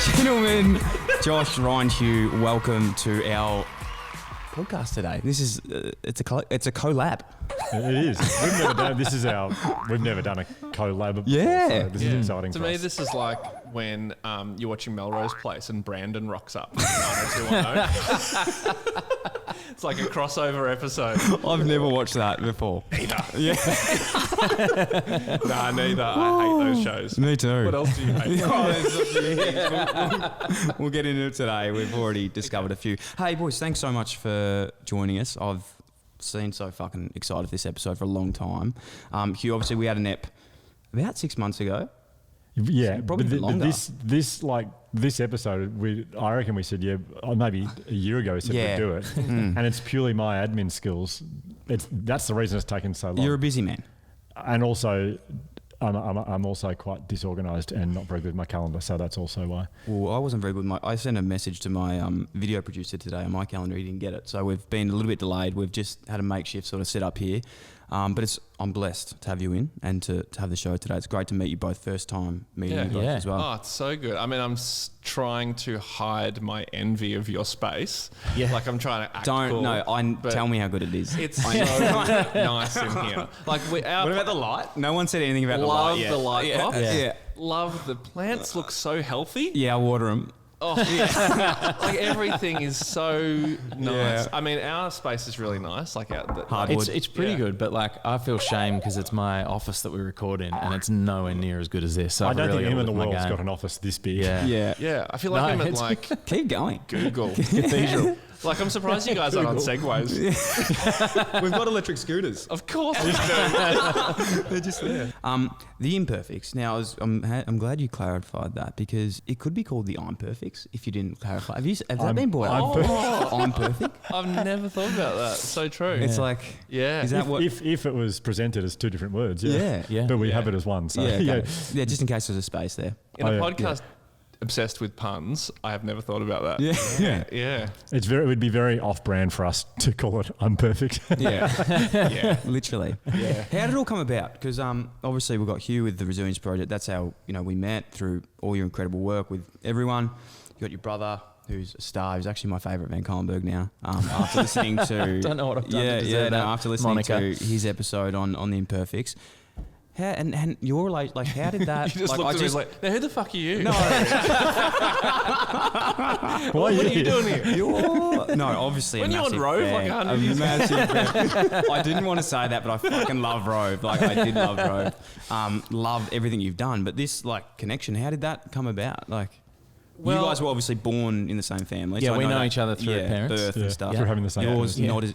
Gentlemen, Josh, Ryan, Hugh, welcome to our podcast today. This is it's a collab. It is. We've never done a collab before. Yeah. So this is exciting. To for me, us. this is like when you're watching Melrose Place and Brandon rocks up. 90210. It's like a crossover episode. I've never watched that before. Neither. Yeah. Nah, neither. I hate those shows. Me too. What else do you hate? We'll get into it today. We've already discovered a few. Hey, boys, thanks so much for joining us. I've been so fucking excited for this episode for a long time. Hugh, obviously, we had an ep about 6 months ago. Yeah, probably but longer. this episode, I reckon we said maybe a year ago we said we'd do it, and it's purely my admin skills. That's the reason it's taken so long. You're a busy man, and also I'm also quite disorganised and not very good with my calendar, so that's also why. Well, I wasn't very good. I sent a message to my video producer today on my calendar. He didn't get it, so we've been a little bit delayed. We've just had a makeshift sort of set up here, but I'm blessed to have you in and to have the show today. It's great to meet you both. First time meeting you both as well. Oh, it's so good. I mean, I'm trying to hide my envy of your space. Yeah. Like I'm trying to act cool. Tell me how good it is. It's so nice in here. Like what about the light? No one said anything about the light. Love the light box. Yeah. Love the plants. Look so healthy. Yeah, I water them. Oh, yeah. Like everything is so nice. Yeah. I mean, our space is really nice. Like Hardwood. It's pretty good, but like I feel shame because it's my office that we record in, and it's nowhere near as good as this. So I don't really think anyone in the upped my world's game. got an office this big. Yeah. I feel like I'm at like Keep going. Google. Cathedral. Like I'm surprised you guys aren't on Segways. We've got electric scooters. Of course we do. They're just there. The Imperfects. Now, I'm glad you clarified that because it could be called the Imperfects if you didn't clarify. Has that been brought up? I'm perfect. I've never thought about that. So true. It's like, yeah. Is that If it was presented as two different words, Yeah. but we have it as one. So yeah, just in case there's a space there. In a podcast obsessed with puns, I have never thought about that. Yeah. It would be very off-brand for us to call it imperfect. Yeah, literally. Yeah. How did it all come about? Because obviously we've got Hugh with the Resilience Project. That's how we met through all your incredible work with everyone. You got your brother, who's a star. Who's actually my favourite Van Cuylenburg now. After listening to don't know what I've done to deserve that. After listening Monica. to his episode on the Imperfects. How, and your like how did that? You just looked at me like, now who the fuck are you? No. What are you doing here? No, obviously. When a you on massive Rove, fan. like 100 A years massive fan. I didn't want to say that, but I fucking love Rove. Like I did love Rove. Love everything you've done, but this like connection, how did that come about? Like. You guys were obviously born in the same family. Yeah, so we I know each other through parents. birth and stuff. Through having the same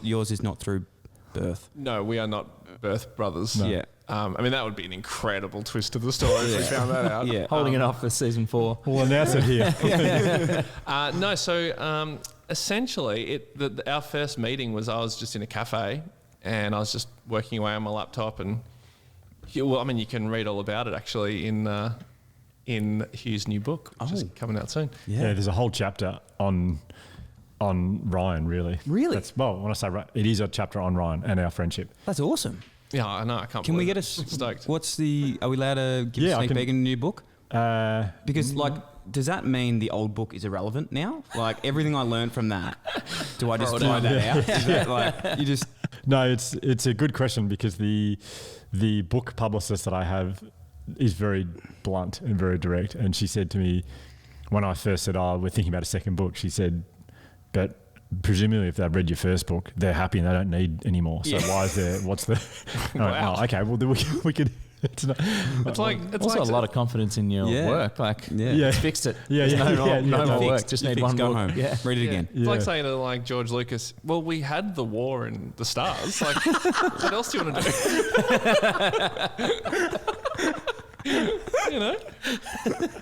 Yours is not through birth. No, we are not birth brothers. No. Yeah. I mean, that would be an incredible twist to the story if we found that out. Yeah. Holding it off for season 4. We'll announce it here. Essentially, our first meeting was I was just in a cafe and I was just working away on my laptop and, you can read all about it actually in Hugh's new book, which is coming out soon. Yeah, there's a whole chapter on Ryan, really. Really? When I say Ryan, it is a chapter on Ryan and our friendship. That's awesome. Yeah, I know. I can't. Can we believe get it. I'm stoked. Are we allowed to give a sneak peek in the new book? Because does that mean the old book is irrelevant now? Like everything I learned from that, do I just throw that out? Is that like you just? No, it's a good question because the book publicist that I have is very blunt and very direct. And she said to me when I first said, we're thinking about a second book, she said, but presumably if they've read your first book, they're happy and they don't need any more. So why is there, what's the... Wow. Okay, well then we could... It's like also a lot of confidence in your work. Like, it's fixed it. Yeah, There's no more fixed. work. Just need one go book. home. Yeah. Read it again. It's like saying to like George Lucas, well, we had the war in the stars. Like, what else do you want to do?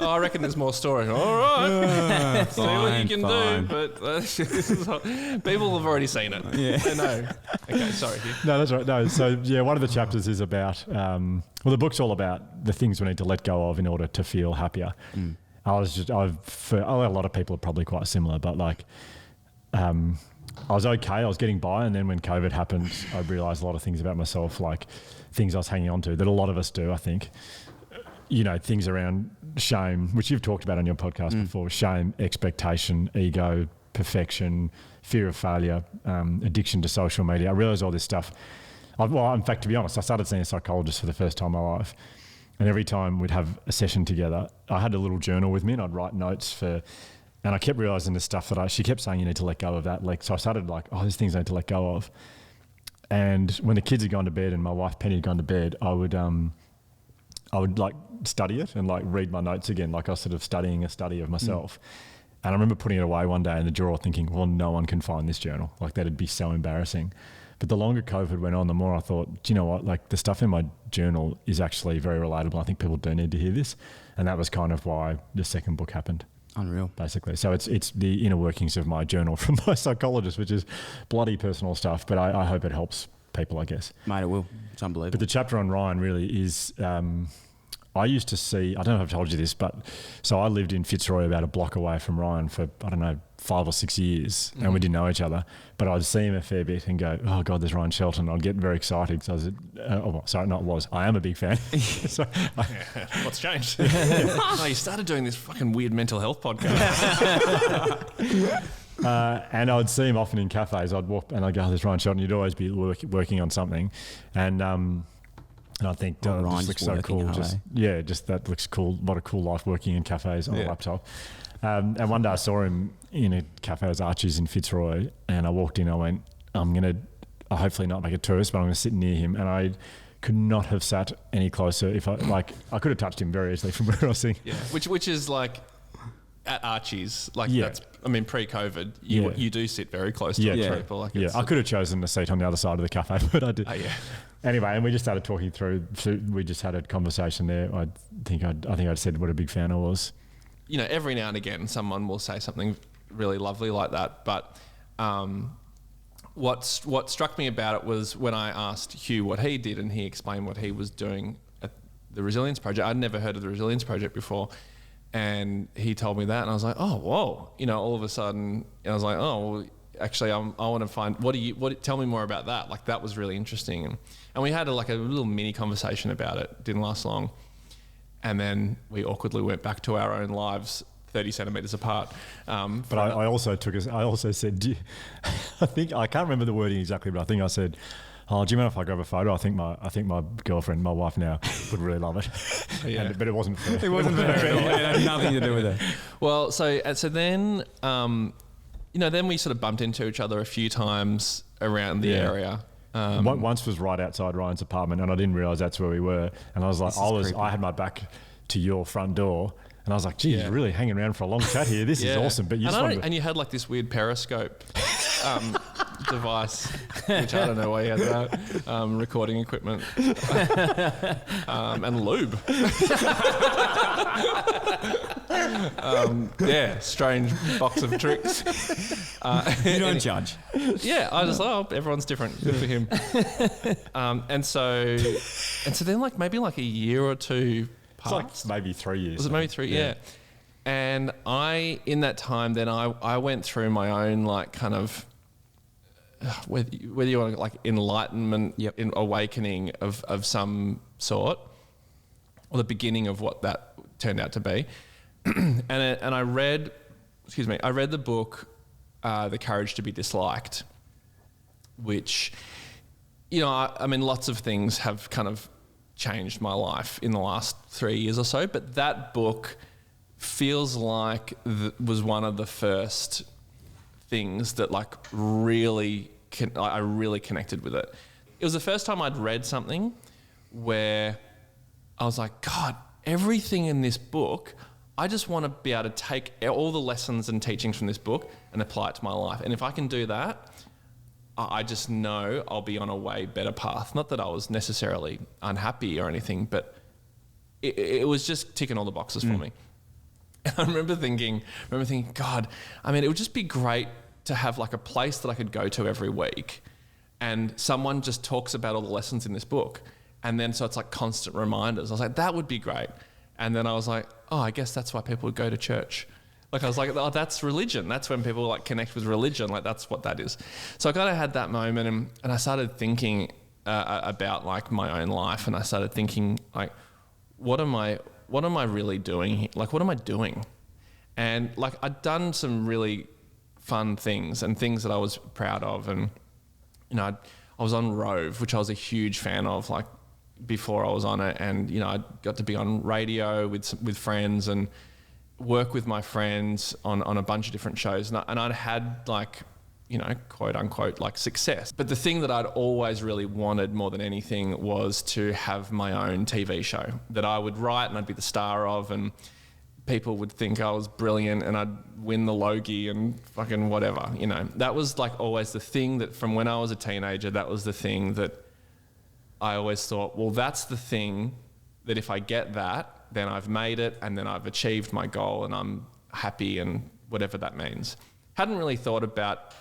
I reckon there's more story. All right. See what you can do. But people have already seen it. Yeah. They know. Okay, sorry. No, that's right. No, so one of the chapters is about, the book's all about the things we need to let go of in order to feel happier. A lot of people are probably quite similar, but like, I was okay. I was getting by. And then when COVID happened, I realized a lot of things about myself, like things I was hanging on to that a lot of us do, I think. Things around shame, which you've talked about on your podcast before, shame, expectation, ego, perfection, fear of failure, addiction to social media. I realised all this stuff. In fact, to be honest, I started seeing a psychologist for the first time in my life. And every time we'd have a session together, I had a little journal with me and I'd write notes and I kept realising the stuff she kept saying, you need to let go of that. So I started there's things I need to let go of. And when the kids had gone to bed and my wife Penny had gone to bed, I would study it and read my notes again, like I was sort of studying a study of myself. And I remember putting it away one day in the drawer thinking, well, no one can find this journal. That'd be so embarrassing. But the longer COVID went on, the more I thought, do you know what? The stuff in my journal is actually very relatable. I think people do need to hear this. And that was kind of why the second book happened. Unreal. Basically. So it's the inner workings of my journal from my psychologist, which is bloody personal stuff. But I hope it helps people, I guess. Mate, it will. It's unbelievable. But the chapter on Ryan really is... I used to see, I don't know if I've told you this, but so I lived in Fitzroy about a block away from Ryan for, 5 or 6 years and we didn't know each other, but I'd see him a fair bit and go, oh God, there's Ryan Shelton. I'd get very excited because I am a big fan. What's changed? Oh, you started doing this fucking weird mental health podcast. And I'd see him often in cafes. I'd walk and I'd go, oh, there's Ryan Shelton. You'd always be working on something. And I think Ryan's looks so cool. Just that looks cool. What a cool life working in cafes on a laptop. And one day I saw him in a cafe as Archie's in Fitzroy, and I walked in. I went, I'm gonna hopefully not make a tourist, but I'm gonna sit near him. And I could not have sat any closer. If I could have touched him very easily from where I was sitting. Yeah, which is at Archie's, that's pre-COVID, you do sit very close to other people. I could have chosen a seat on the other side of the cafe, but I did. Anyway, and we just started talking through. We just had a conversation there. I think I'd said what a big fan I was. Every now and again, someone will say something really lovely like that. But what struck me about it was when I asked Hugh what he did, and he explained what he was doing at the Resilience Project. I'd never heard of the Resilience Project before. And he told me that, and I was like, "Oh, whoa!" All of a sudden, I was like, "Oh, well, actually, I want to find tell me more about that." That was really interesting, and we had a little mini conversation about it. Didn't last long, and then we awkwardly went back to our own lives, 30 centimeters apart. But I also said, I can't remember the wording exactly, but I think I said, oh, do you mind if I grab a photo? I think my girlfriend, my wife now, would really love it. But it wasn't fair. It wasn't fair at all. It had nothing to do with it. Well, so then, then we sort of bumped into each other a few times around the area. Once was right outside Ryan's apartment, and I didn't realise that's where we were. And I was like, I had my back to your front door. And I was like, geez, you're really hanging around for a long chat here. This is awesome. But and you had this weird periscope device, which I don't know why you had that, recording equipment, and lube. Strange box of tricks. You don't judge. Yeah, I just everyone's different. Good for him. And so then maybe a year or two. It's maybe 3 years. Was it maybe 3? Yeah. And in that time, then I went through my own kind of whether you want enlightenment, in awakening of some sort, or the beginning of what that turned out to be. and I read the book, The Courage to be Disliked, which, lots of things have kind of changed my life in the last 3 years or so, but that book feels like was one of the first things that really I really connected with it. It was the first time I'd read something where I was like, God, everything in this book, I just want to be able to take all the lessons and teachings from this book and apply it to my life. And if I can do that, I just know I'll be on a way better path. Not that I was necessarily unhappy or anything, but it was just ticking all the boxes for me. And I remember thinking, God, it would just be great to have a place that I could go to every week, and someone just talks about all the lessons in this book. And then so it's constant reminders. I was like, that would be great. And then I was like, oh, I guess that's why people would go to church. I was like, oh, that's religion. That's when people connect with religion. That's what that is. So I kind of had that moment, and I started thinking about my own life, and I started thinking what am I what am I really doing here? Like, what am I doing? And like, I'd done some really fun things and things that I was proud of. And, you know, I was on Rove, which I was a huge fan of, like, before I was on it. And, you know, I got to be on radio with friends and work with my friends on a bunch of different shows. And I'd had, like, you know, quote unquote, like, success. But the thing that I'd always really wanted more than anything was to have my own TV show that I would write and I'd be the star of, and people would think I was brilliant and I'd win the Logie and fucking whatever, you know. That was like always the thing that from when I was a teenager, that was the thing that I always thought, well, that's the thing that if I get that, then I've made it and then I've achieved my goal and I'm happy and whatever that means. Hadn't really thought about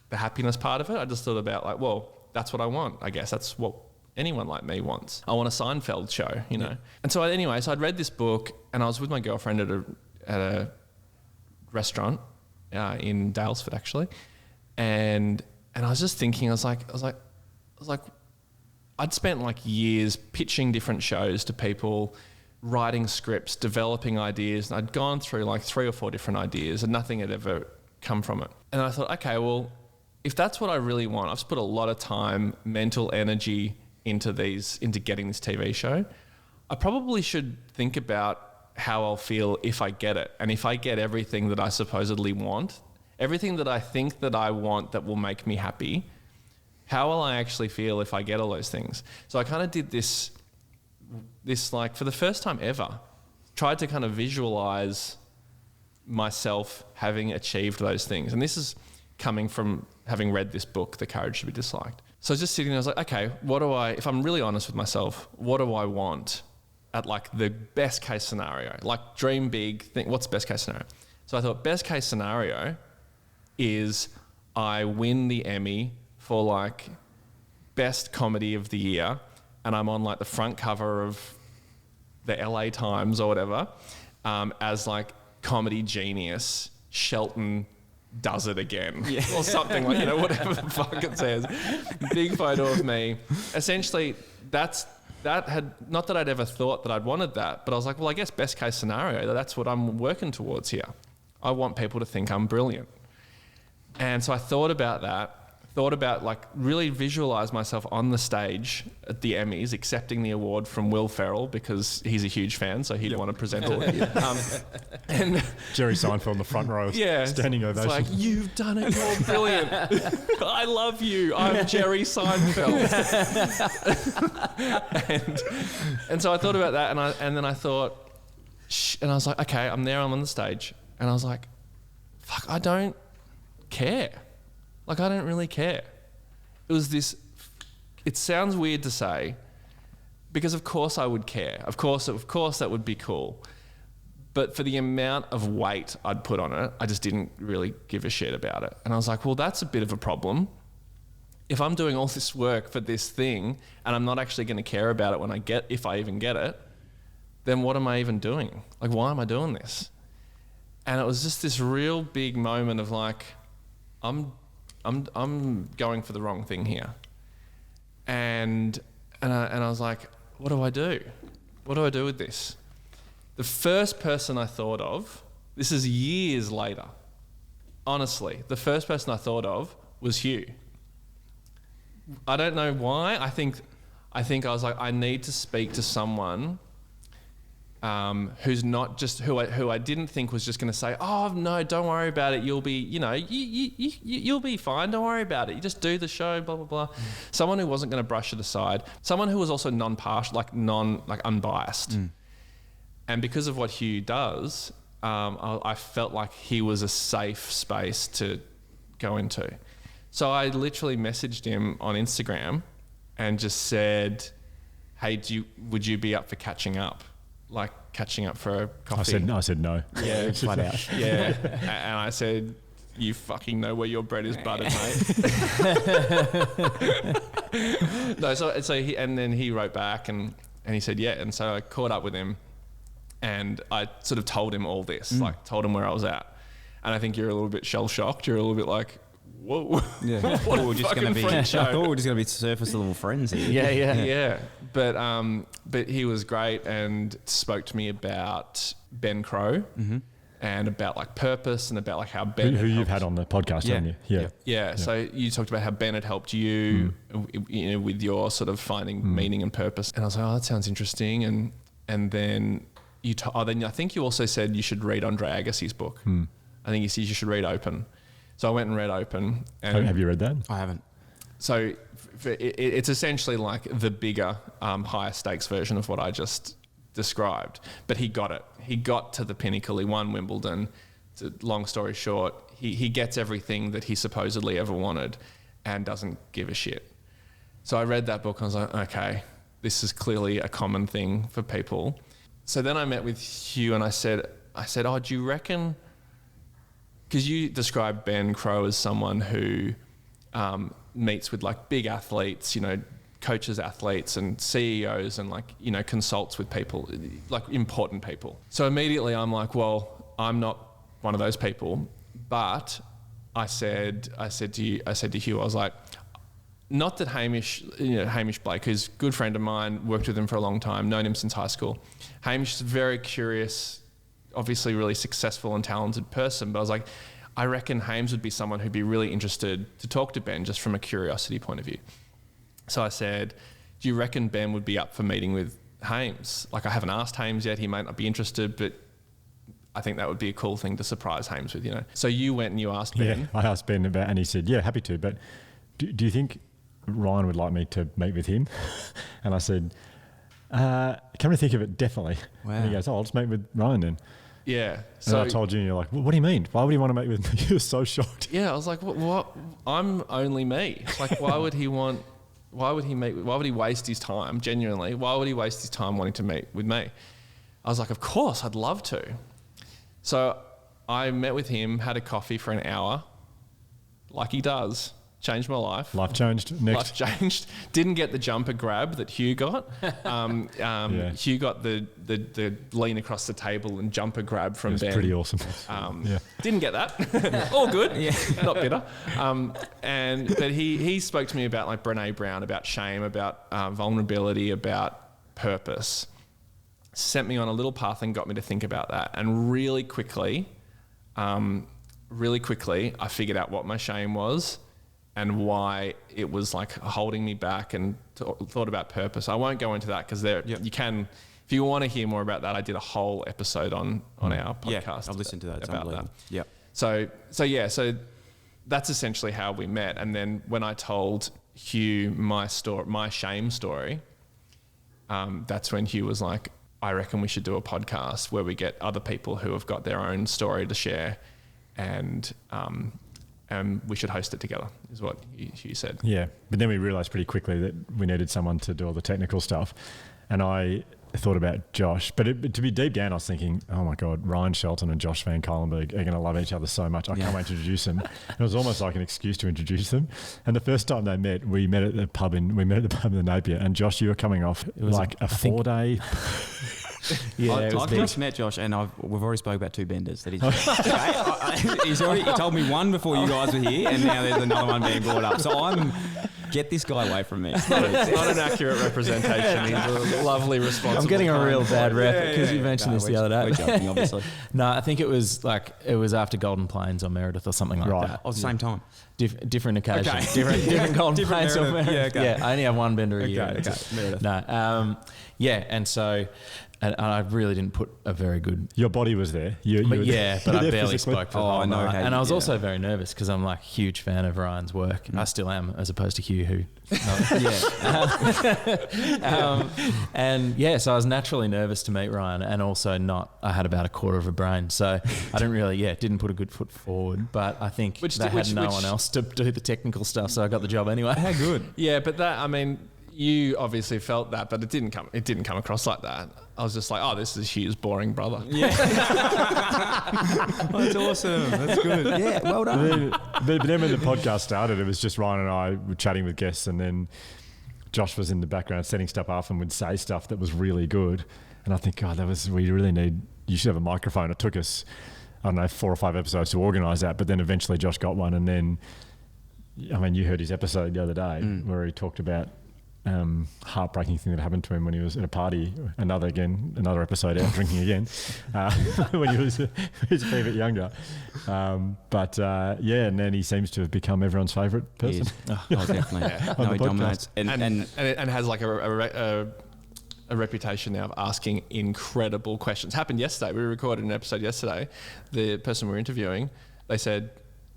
the happiness part of it. I just thought about like, well, that's what I want. I guess that's what anyone like me wants. I want a Seinfeld show, you know? And so anyway, so I'd read this book and I was with my girlfriend at a restaurant in Daylesford actually. And I was just thinking, I was like, I'd spent like years pitching different shows to people, writing scripts, developing ideas. And I'd gone through like 3 or 4 different ideas and nothing had ever come from it. And I thought, okay, well, if that's what I really want, I've put a lot of time, mental energy into getting this TV show. I probably should think about how I'll feel if I get it. And if I get everything that I supposedly want, everything that I think that I want that will make me happy, how will I actually feel if I get all those things? So I kind of did this like for the first time ever, tried to kind of visualize myself having achieved those things. And this is coming from having read this book, The Courage to be Disliked. So I was just sitting there, I was like, okay, if I'm really honest with myself, what do I want at like the best case scenario? Like dream big, think what's best case scenario? So I thought best case scenario is I win the Emmy for like best comedy of the year and I'm on like the front cover of the LA Times or whatever as like comedy genius, Shelton does it again or something like, you know, whatever the fuck it says. Big photo of me. Essentially, that had, not that I'd ever thought that I'd wanted that, but I was like, well, I guess best case scenario, that's what I'm working towards here. I want people to think I'm brilliant. And so I thought about like really visualize myself on the stage at the Emmys accepting the award from Will Ferrell because he's a huge fan, so he'd want to present it. And Jerry Seinfeld in the front row, standing ovation. It's like, you've done it, you're brilliant. I love you, I'm Jerry Seinfeld. and so I thought about that and then I thought, and I was like, okay, I'm on the stage. And I was like, fuck, I don't care. Like, I don't really care. It was this, it sounds weird to say, because of course I would care. Of course that would be cool. But for the amount of weight I'd put on it, I just didn't really give a shit about it. And I was like, well, that's a bit of a problem. If I'm doing all this work for this thing and I'm not actually going to care about it if I even get it, then what am I even doing? Like, why am I doing this? And it was just this real big moment of like, I'm going for the wrong thing here. And I was like, what do I do? What do I do with this? The first person I thought of, this is years later, honestly, the first person I thought of was Hugh. I don't know why. I think I was like, I need to speak to someone who's not just who I didn't think was just going to say, oh no, don't worry about it. You'll be, you know, you'll be fine. Don't worry about it. You just do the show, blah blah blah. Someone who wasn't going to brush it aside. Someone who was also non-partial, like unbiased. And because of what Hugh does, I felt like he was a safe space to go into. So I literally messaged him on Instagram and just said, hey, would you be up for catching up? Like catching up for a coffee. I said no. Yeah, flat out. Yeah, and I said, you fucking know where your bread is buttered, mate. No, so he, and then he wrote back and he said yeah, and so I caught up with him, and I sort of told him all this, like told him where I was at, and I think you're a little bit shell shocked. You're a little bit like, whoa. Yeah. What a we're just fucking going to be. I freak show. thought we're just going to be surface level friends here. Yeah. But he was great and spoke to me about Ben Crow and about like purpose and about like how Ben Who you've helped- had on the podcast, haven't you? Yeah. So you talked about how Ben had helped you, with your sort of finding meaning and purpose. And I was like, oh, that sounds interesting. And then then I think you also said you should read Andre Agassi's book. I think you said you should read Open. So I went and read Open. And Have you read that? I haven't. so it's essentially like the bigger, higher stakes version of what I just described. But he got it. He got to the pinnacle. He won Wimbledon. Long story short, he gets everything that he supposedly ever wanted and doesn't give a shit. So I read that book and I was like, okay, this is clearly a common thing for people. So then I met with Hugh and I said, oh, do you reckon, because you described Ben Crow as someone who meets with like big athletes, coaches athletes and CEOs and like, consults with people, like important people. So immediately I'm like, well, I'm not one of those people, but I said to Hugh, I was like, not that Hamish Blake, who's a good friend of mine, worked with him for a long time, known him since high school. Hamish is a very curious, obviously really successful and talented person, but I was like, I reckon Hames would be someone who'd be really interested to talk to Ben just from a curiosity point of view. So I said, do you reckon Ben would be up for meeting with Hames? Like, I haven't asked Hames yet, he might not be interested, but I think that would be a cool thing to surprise Hames with, So you went and you asked Ben. Yeah, I asked Ben about, and he said, yeah, happy to, but do you think Ryan would like me to meet with him? And I said, come to think of it, definitely. Wow. And he goes, I'll just meet with Ryan then. Yeah. So I told you, and you're like, what do you mean? Why would he want to meet with me? You were so shocked. Yeah, I was like, what? I'm only me. Like, why would he waste his time, genuinely? Why would he waste his time wanting to meet with me? I was like, of course, I'd love to. So I met with him, had a coffee for an hour, like he does. Changed my life. Life changed. Next. Life changed. Didn't get the jumper grab that Hugh got. Hugh got the lean across the table and jumper grab from Ben. It was pretty awesome. Didn't get that. All good. Not bitter. But he spoke to me about like Brené Brown, about shame, about vulnerability, about purpose. Sent me on a little path and got me to think about that. And really quickly, I figured out what my shame was and why it was like holding me back, and thought about purpose. I won't go into that because you can, if you want to hear more about that, I did a whole episode on our podcast. Yeah, I've listened to that. It's about that. Yeah. So that's essentially how we met. And then when I told Hugh my shame story, that's when Hugh was like, I reckon we should do a podcast where we get other people who have got their own story to share, and we should host it together, is what Hugh said. Yeah, but then we realised pretty quickly that we needed someone to do all the technical stuff. And I thought about Josh, but to be deep down, I was thinking, oh my God, Ryan Shelton and Josh van Cuylenburg are going to love each other so much. I can't wait to introduce them. It was almost like an excuse to introduce them. And the first time they met, we met at the pub in the Napier. And Josh, you were coming off like a 4-day. Yeah, I've just met Josh, and we've already spoke about 2 benders that he's he told me one before you guys were here, and now there's another one being brought up. So get this guy away from me. It's not an accurate representation. He's a lovely, responsible. I'm getting a real bad rep because you mentioned this the other day. We're joking, obviously. No, I think it was after Golden Plains or Meredith or something like that. Oh, same time. Different occasion. Okay. Different Golden Plains or Meredith. Yeah, I only have one bender a year. Okay. Meredith. No. And so... And I really didn't put a very good... Your body was there. But I barely physically. spoke for the whole I know. night. And I was also very nervous because I'm like a huge fan of Ryan's work. I still am, as opposed to Hugh, who... So I was naturally nervous to meet Ryan, and also I had about a quarter of a brain. So I didn't put a good foot forward. But I think they had no one else to do the technical stuff, so I got the job anyway. How good. Yeah, but you obviously felt that, but it didn't come across like that. I was just like, oh, this is Hugh's boring brother. Yeah. That's awesome. That's good. Yeah, well done. But then when the podcast started, it was just Ryan and I were chatting with guests, and then Josh was in the background setting stuff up and would say stuff that was really good. And I think, God, you should have a microphone. It took us, 4 or 5 episodes to organise that, but then eventually Josh got one, and then I mean, you heard his episode the other day where he talked about heartbreaking thing that happened to him when he was at a party. Another episode out drinking again when he was a fair bit younger. And then he seems to have become everyone's favourite person. Oh, definitely. No, he dominates. And has like a reputation now of asking incredible questions. Happened yesterday. We recorded an episode yesterday. The person we were interviewing, they said,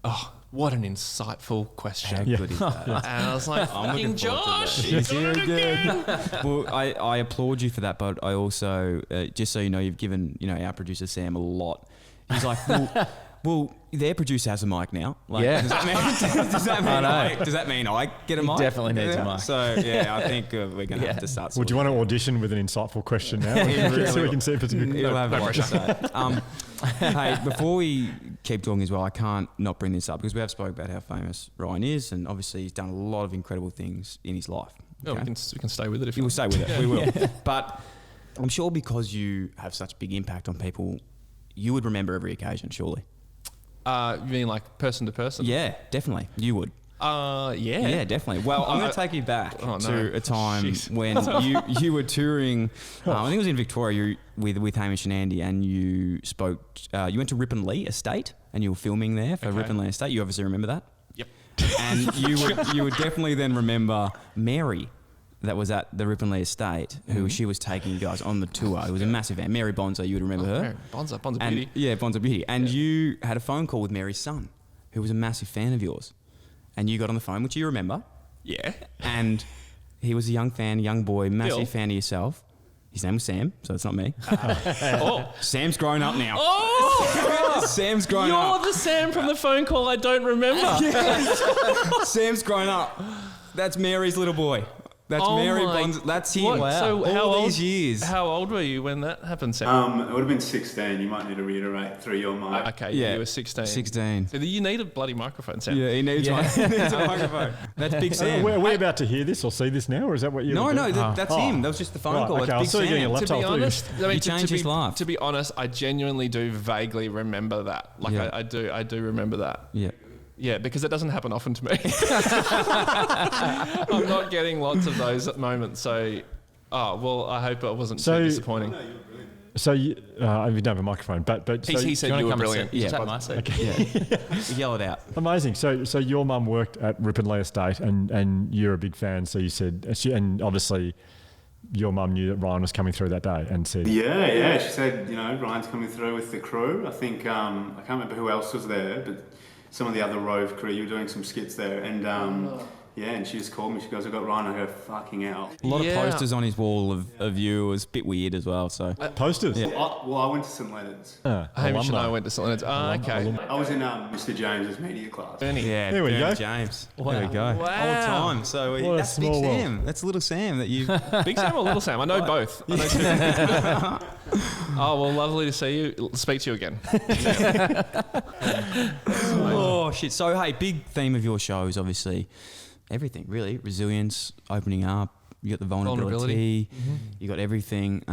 "Oh, what an insightful question." How good is that? And I was like, fucking Josh, you got it again. Well, I applaud you for that, but I also, just so you know, you've given, our producer Sam a lot. He's like, well, their producer has a mic now. Like, Yeah. Does that mean I get a mic? Definitely needs a mic. So, I think we're going to have to start. Well, do you want to audition with an insightful question now? So we can see if it's a good He'll have a lot to say. Hey, before we keep talking as well, I can't not bring this up because we have spoke about how famous Ryan is, and obviously he's done a lot of incredible things in his life. No, we can stay with it if We'll you stay with it. We will. But I'm sure because you have such a big impact on people, you would remember every occasion, surely. You mean like person to person? Yeah, definitely. You would. Yeah. Yeah, definitely. Well, I'm going to take you back to a time when you were touring. I think it was in Victoria with Hamish and Andy, and you spoke. You went to Ripponlea Estate, and you were filming there for Ripponlea Estate. You obviously remember that. Yep. And you would definitely then remember Mary, that was at the Ripponlea Estate, who she was taking you guys on the tour. It was a massive van. Mary Bonser, you would remember her. Mary Bonser And- Beauty. Yeah, Bonser Beauty. And you had a phone call with Mary's son, who was a massive fan of yours. And you got on the phone, which you remember. Yeah. And he was a young boy, massive Dyl. fan of yourself. His name was Sam, so it's not me. Oh. Sam's grown up now. Oh! Sam's grown up. You're the Sam from the phone call I don't remember. Sam's grown up. That's Mary's little boy. That's Oh Mary my- Bonds. That's him. What? So All these years. How old were you when that happened, Sam? It would have been 16. You might need to reiterate through your mic. Okay, Yeah. you were 16. 16. So you need a bloody microphone, Sam. Yeah, he needs one. He needs a microphone. That's Big Sam. Are we about to hear this or see this now, or is that what you? No, were doing? that's him. That was just the phone Right, call. okay, That's I Big saw you getting a Sam. left To be hole through. honest, I mean, He changed his life. To be honest, I genuinely do vaguely remember that. Like Yeah. I do remember that. Yeah. Yeah, because it doesn't happen often to me. I'm not getting lots of those moments. So, I hope it wasn't too disappointing. So you don't have a microphone, but He said you were brilliant. Yeah, take my seat. Yell it out. amazing. So your mum worked at Ripponlea Estate, and you're a big fan. So you said, and obviously your mum knew that Ryan was coming through that day, and said, Yeah. She said, Ryan's coming through with the crew. I think, I can't remember who else was there, but some of the other Rove crew, you were doing some skits there. And and she just called me. She goes, I got Ryan. I go, fucking hell. A lot of posters on his wall of you. It was a bit weird as well. So posters. Yeah. I went to St Leonard's. Hamish and I went to St Leonard's. Okay. I was in Mr. James's media class. Bernie. yeah, There we Bernie go. James. Wow. There we go. Wow. Old time. So What a that's Big small world. Sam. That's little Sam that you. Big Sam or Little Sam? I know both. I know two. Oh, well, lovely to see you. Speak to you again. Oh shit! So hey, big theme of your show is obviously everything. Really, resilience, opening up. You got the vulnerability. You got everything.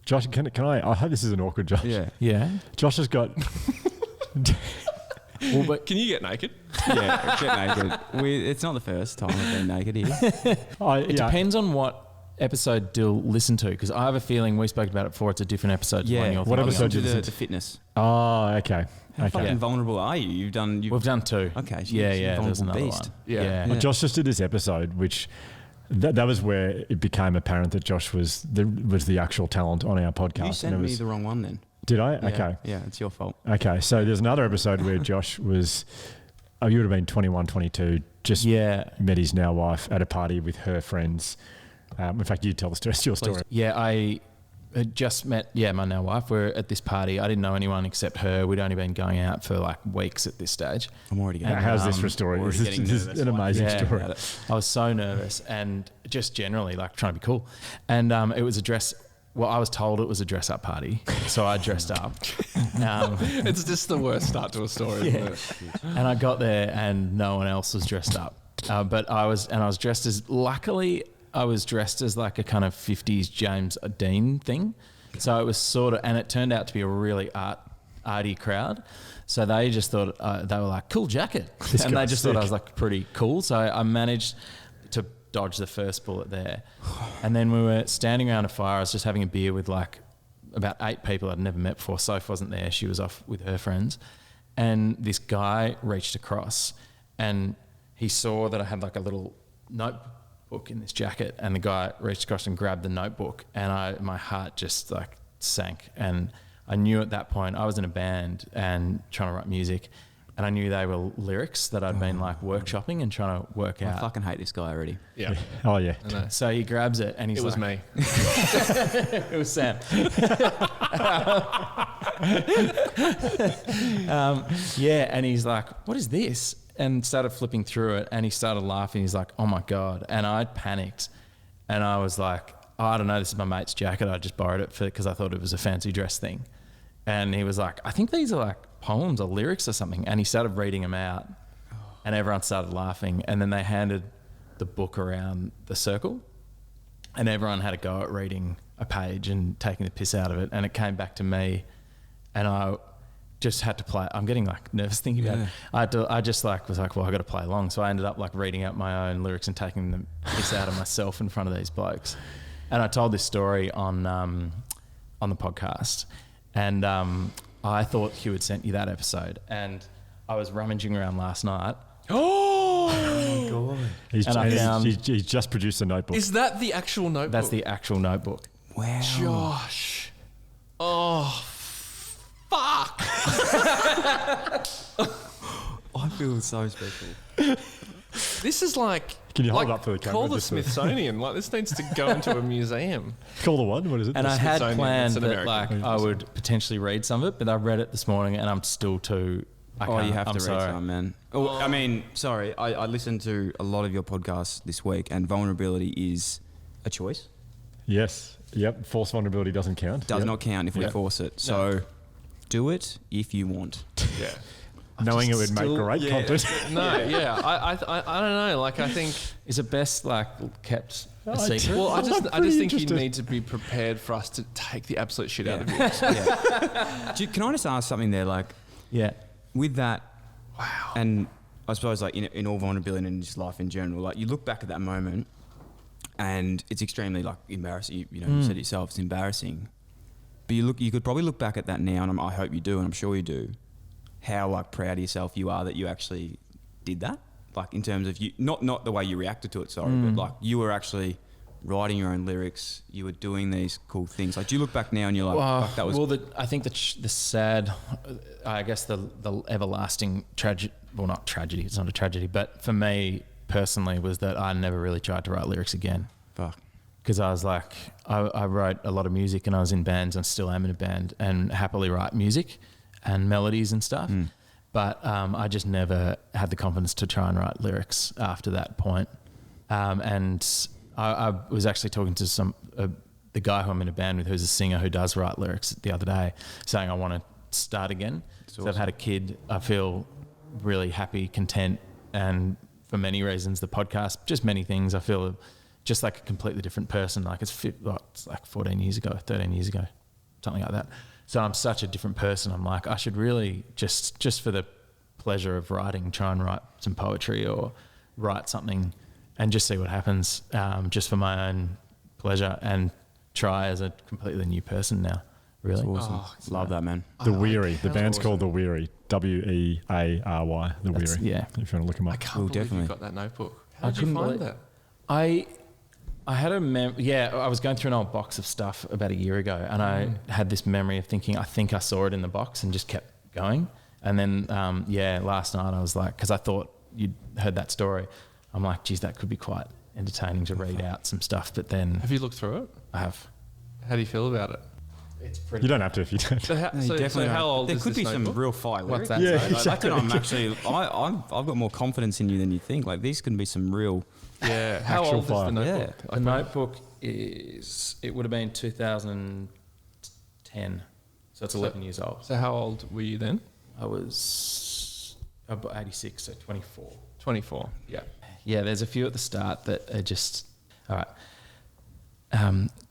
Josh, can I? I hope this isn't awkward, Josh. Yeah. Yeah. Josh has got. Well, but can you get naked? Yeah, get naked. It's not the first time I've been naked here. It depends on what episode Dyl listened to, because I have a feeling we spoke about it before. It's a different episode. to one Yeah. you're What thinking episode of. did you listen the fitness? Oh, okay. How fucking Yeah. vulnerable are you? We've done two. Okay, so Yeah, you're a yeah. There's vulnerable another beast. one. Yeah. Well, Josh just did this episode, which that was where it became apparent that Josh was the actual talent on our podcast. You sent and it me was, the wrong one then. did I? Yeah. Okay. Yeah, it's your fault. Okay. So there's another episode where Josh was, you would have been 21, 22, just Yeah. met his now wife at a party with her friends. In fact, you tell the rest of your story. Yeah, I had just met, my now wife. We're at this party. I didn't know anyone except her. We'd only been going out for like weeks at this stage. I'm already getting. How's this for a story? already This getting is nervous. an amazing Yeah. story. I was so nervous and just generally like trying to be cool. And it was I was told it was a dress up party. So I dressed up. It's just the worst start to a story, isn't it? And I got there and no one else was dressed up. But I was dressed as, luckily I was dressed as like a kind of 50s James Dean thing. So it was and it turned out to be a really art arty crowd. So they just thought, they were like, cool jacket. This And they guy's just sick. thought I was like pretty cool. So I managed to dodge the first bullet there. And then we were standing around a fire. I was just having a beer with like about 8 people I'd never met before. Soph wasn't there. She was off with her friends. And this guy reached across and he saw that I had like a little notebook in this jacket, and the guy reached across and grabbed the notebook, and my heart just like sank. And I knew at that point I was in a band and trying to write music, and I knew they were lyrics that I'd been like workshopping and trying to work I out. fucking hate this guy already. Yeah. Oh yeah. I know. So he grabs it and he's It was like, me. It was Sam. Yeah, and he's like, what is this? And started flipping through it, and he started laughing. He's like, oh my God. And I panicked, and I was like, oh, I don't know, this is my mate's jacket. I just borrowed it because I thought it was a fancy dress thing. And he was like, I think these are like poems or lyrics or something. And he started reading them out, and everyone started laughing. And then they handed the book around the circle, and everyone had a go at reading a page and taking the piss out of it. And it came back to me, and I just had to play. I'm getting like nervous thinking about it. I just like was like, well, I got to play along. So I ended up like reading out my own lyrics and taking the piss out of myself in front of these blokes. And I told this story on the podcast, and I thought Hugh had sent you that episode, and I was rummaging around last night. Oh, He's just produced a notebook. is that the actual notebook? That's the actual notebook. Wow. Josh. Oh, fuck. I feel so special. This is like. Can you hold like, it up for the camera? Call the just so- Smithsonian. Like, this needs to go into a museum. Call the one. What is it? And I had Smithsonian, planned it's an that American like I would potentially read some of it, but I read it this morning and I'm still too. I Oh, can't, you have I'm to read sorry. some, man. Oh, I mean, sorry. I listened to a lot of your podcasts this week, and vulnerability is a choice. Yes. Yep. Forced vulnerability doesn't count. Does Yep. not count if we Yep. force it. So do it if you want. Yeah. Knowing it would make still- great yeah. content. No, yeah. I don't know. Like, I think. Is it best like kept a I secret? Well, I I'm just pretty think you interested. need to be prepared for us to take the absolute shit out of you. Can I just ask something there? Like, Yeah. with that, and I suppose like in all vulnerability and just life in general, like you look back at that moment and it's extremely like embarrassing. You know, you said it yourself, it's embarrassing. But you could probably look back at that now, and I hope you do, and I'm sure you do, how like proud of yourself you are that you actually did that. Like in terms of you, not the way you reacted to it, sorry, but like you were actually writing your own lyrics, you were doing these cool things. Like, do you look back now and you're like, fuck, that was... Well, I think the sad, I guess the everlasting tragedy, well, not tragedy, it's not a tragedy, but for me personally was that I never really tried to write lyrics again. Fuck. Because I was like, I wrote a lot of music and I was in bands and still am in a band and happily write music and melodies and stuff. But I just never had the confidence to try and write lyrics after that point. And I was actually talking to the guy who I'm in a band with, who's a singer who does write lyrics, the other day, saying I want to start again. So I've had a kid. I feel really happy, content, and for many reasons, the podcast, just many things. I feel just like a completely different person. Like it's like 14 years ago, 13 years ago, something like that. So I'm such a different person. I'm like, I should really just for the pleasure of writing, try and write some poetry or write something and just see what happens, just for my own pleasure, and try as a completely new person now. Really. That's awesome. Love that, man. The Weary. The That's band's awesome. called The Weary. WEARY. The That's- Weary. yeah. If you want to look them I up. can't Well, believe definitely. you got that notebook. How I did you couldn't find believe- that? I had I was going through an old box of stuff about a year ago, and I had this memory of thinking, I think I saw it in the box, and just kept going. And then, last night I was like, because I thought you'd heard that story, I'm like, geez, that could be quite entertaining to read out some stuff. But then Have you looked through it? I have. How do you feel about it? It's pretty. You don't have to if you don't. So, No, you definitely how don't. old there is could this be some notebook? real fire What's lyrics. that? Yeah, say? I exactly. reckon I'm actually, I've got more confidence in you than you think. Like, these can be some real... Yeah. How Actual old is the fire. notebook? The notebook it would have been 2010, so it's 11 years old. So how old were you then? I was about 86, so 24. 24. Yeah. Yeah, there's a few at the start that are just... All right.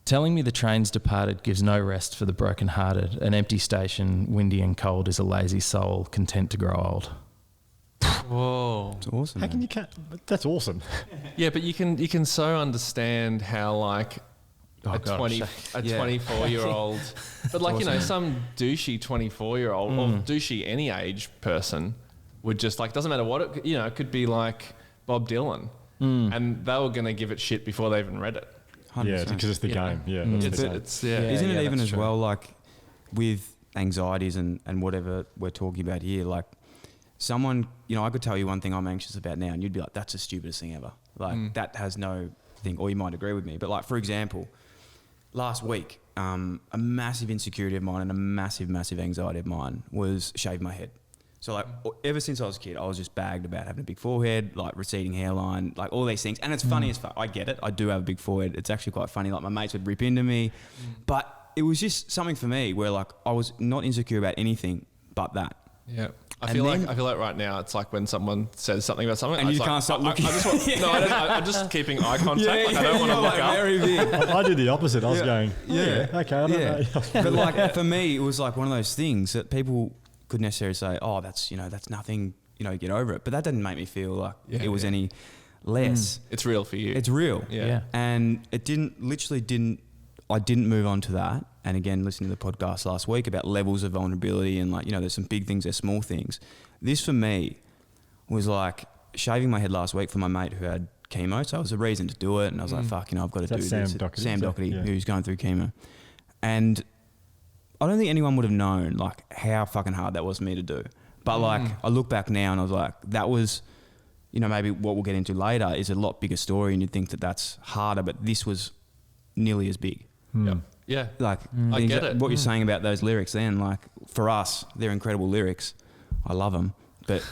Telling me the train's departed gives no rest for the broken-hearted. An empty station, windy and cold, is a lazy soul content to grow old. Whoa. It's awesome. How can you that's awesome. Yeah, but you can so understand how like Oh, a God, 24-year-old, but like, you know, some douchey 24-year-old or douchey any age person would just like, doesn't matter what it, you know, it could be like Bob Dylan and they were going to give it shit before they even read it. 100%. Yeah, because it's the game. Yeah, that's the game. It's Isn't it even that's as true. well like with anxieties and whatever we're talking about here, like someone, you know, I could tell you one thing I'm anxious about now and you'd be like, that's the stupidest thing ever. Like that has no thing, or you might agree with me. But like, for example, last week, a massive insecurity of mine and a massive, massive anxiety of mine was shaving my head. So like ever since I was a kid, I was just bagged about having a big forehead, like receding hairline, like all these things. And it's funny as fuck. I get it. I do have a big forehead. It's actually quite funny. Like my mates would rip into me. But it was just something for me where like I was not insecure about anything but that. Yeah. I And feel then- like right now it's like when someone says something about something And I you just can't like, stop I looking. just want, I'm just keeping eye contact. Like I don't want to look up. Very big. I did the opposite. I was going, okay, I don't know. But like for me, it was like one of those things that people could necessarily say, oh, that's, you know, that's nothing, you know, get over it. But that didn't make me feel like it was any less. It's real for you. It's real. Yeah. And it I didn't move on to that. And again, listening to the podcast last week about levels of vulnerability and like, you know, there's some big things, there's small things. This for me was like shaving my head last week for my mate who had chemo. So it was a reason to do it. And I was like, fuck, you know, I've got to do That's Sam this. Doherty, Sam is it? Doherty, Yeah. who's going through chemo. And I don't think anyone would have known like how fucking hard that was for me to do. But like I look back now and I was like, that was, you know, maybe what we'll get into later is a lot bigger story and you'd think that that's harder, but this was nearly as big. Yeah. Yeah. Like I things get that- it. what you're saying about those lyrics then, like for us, they're incredible lyrics. I love them, but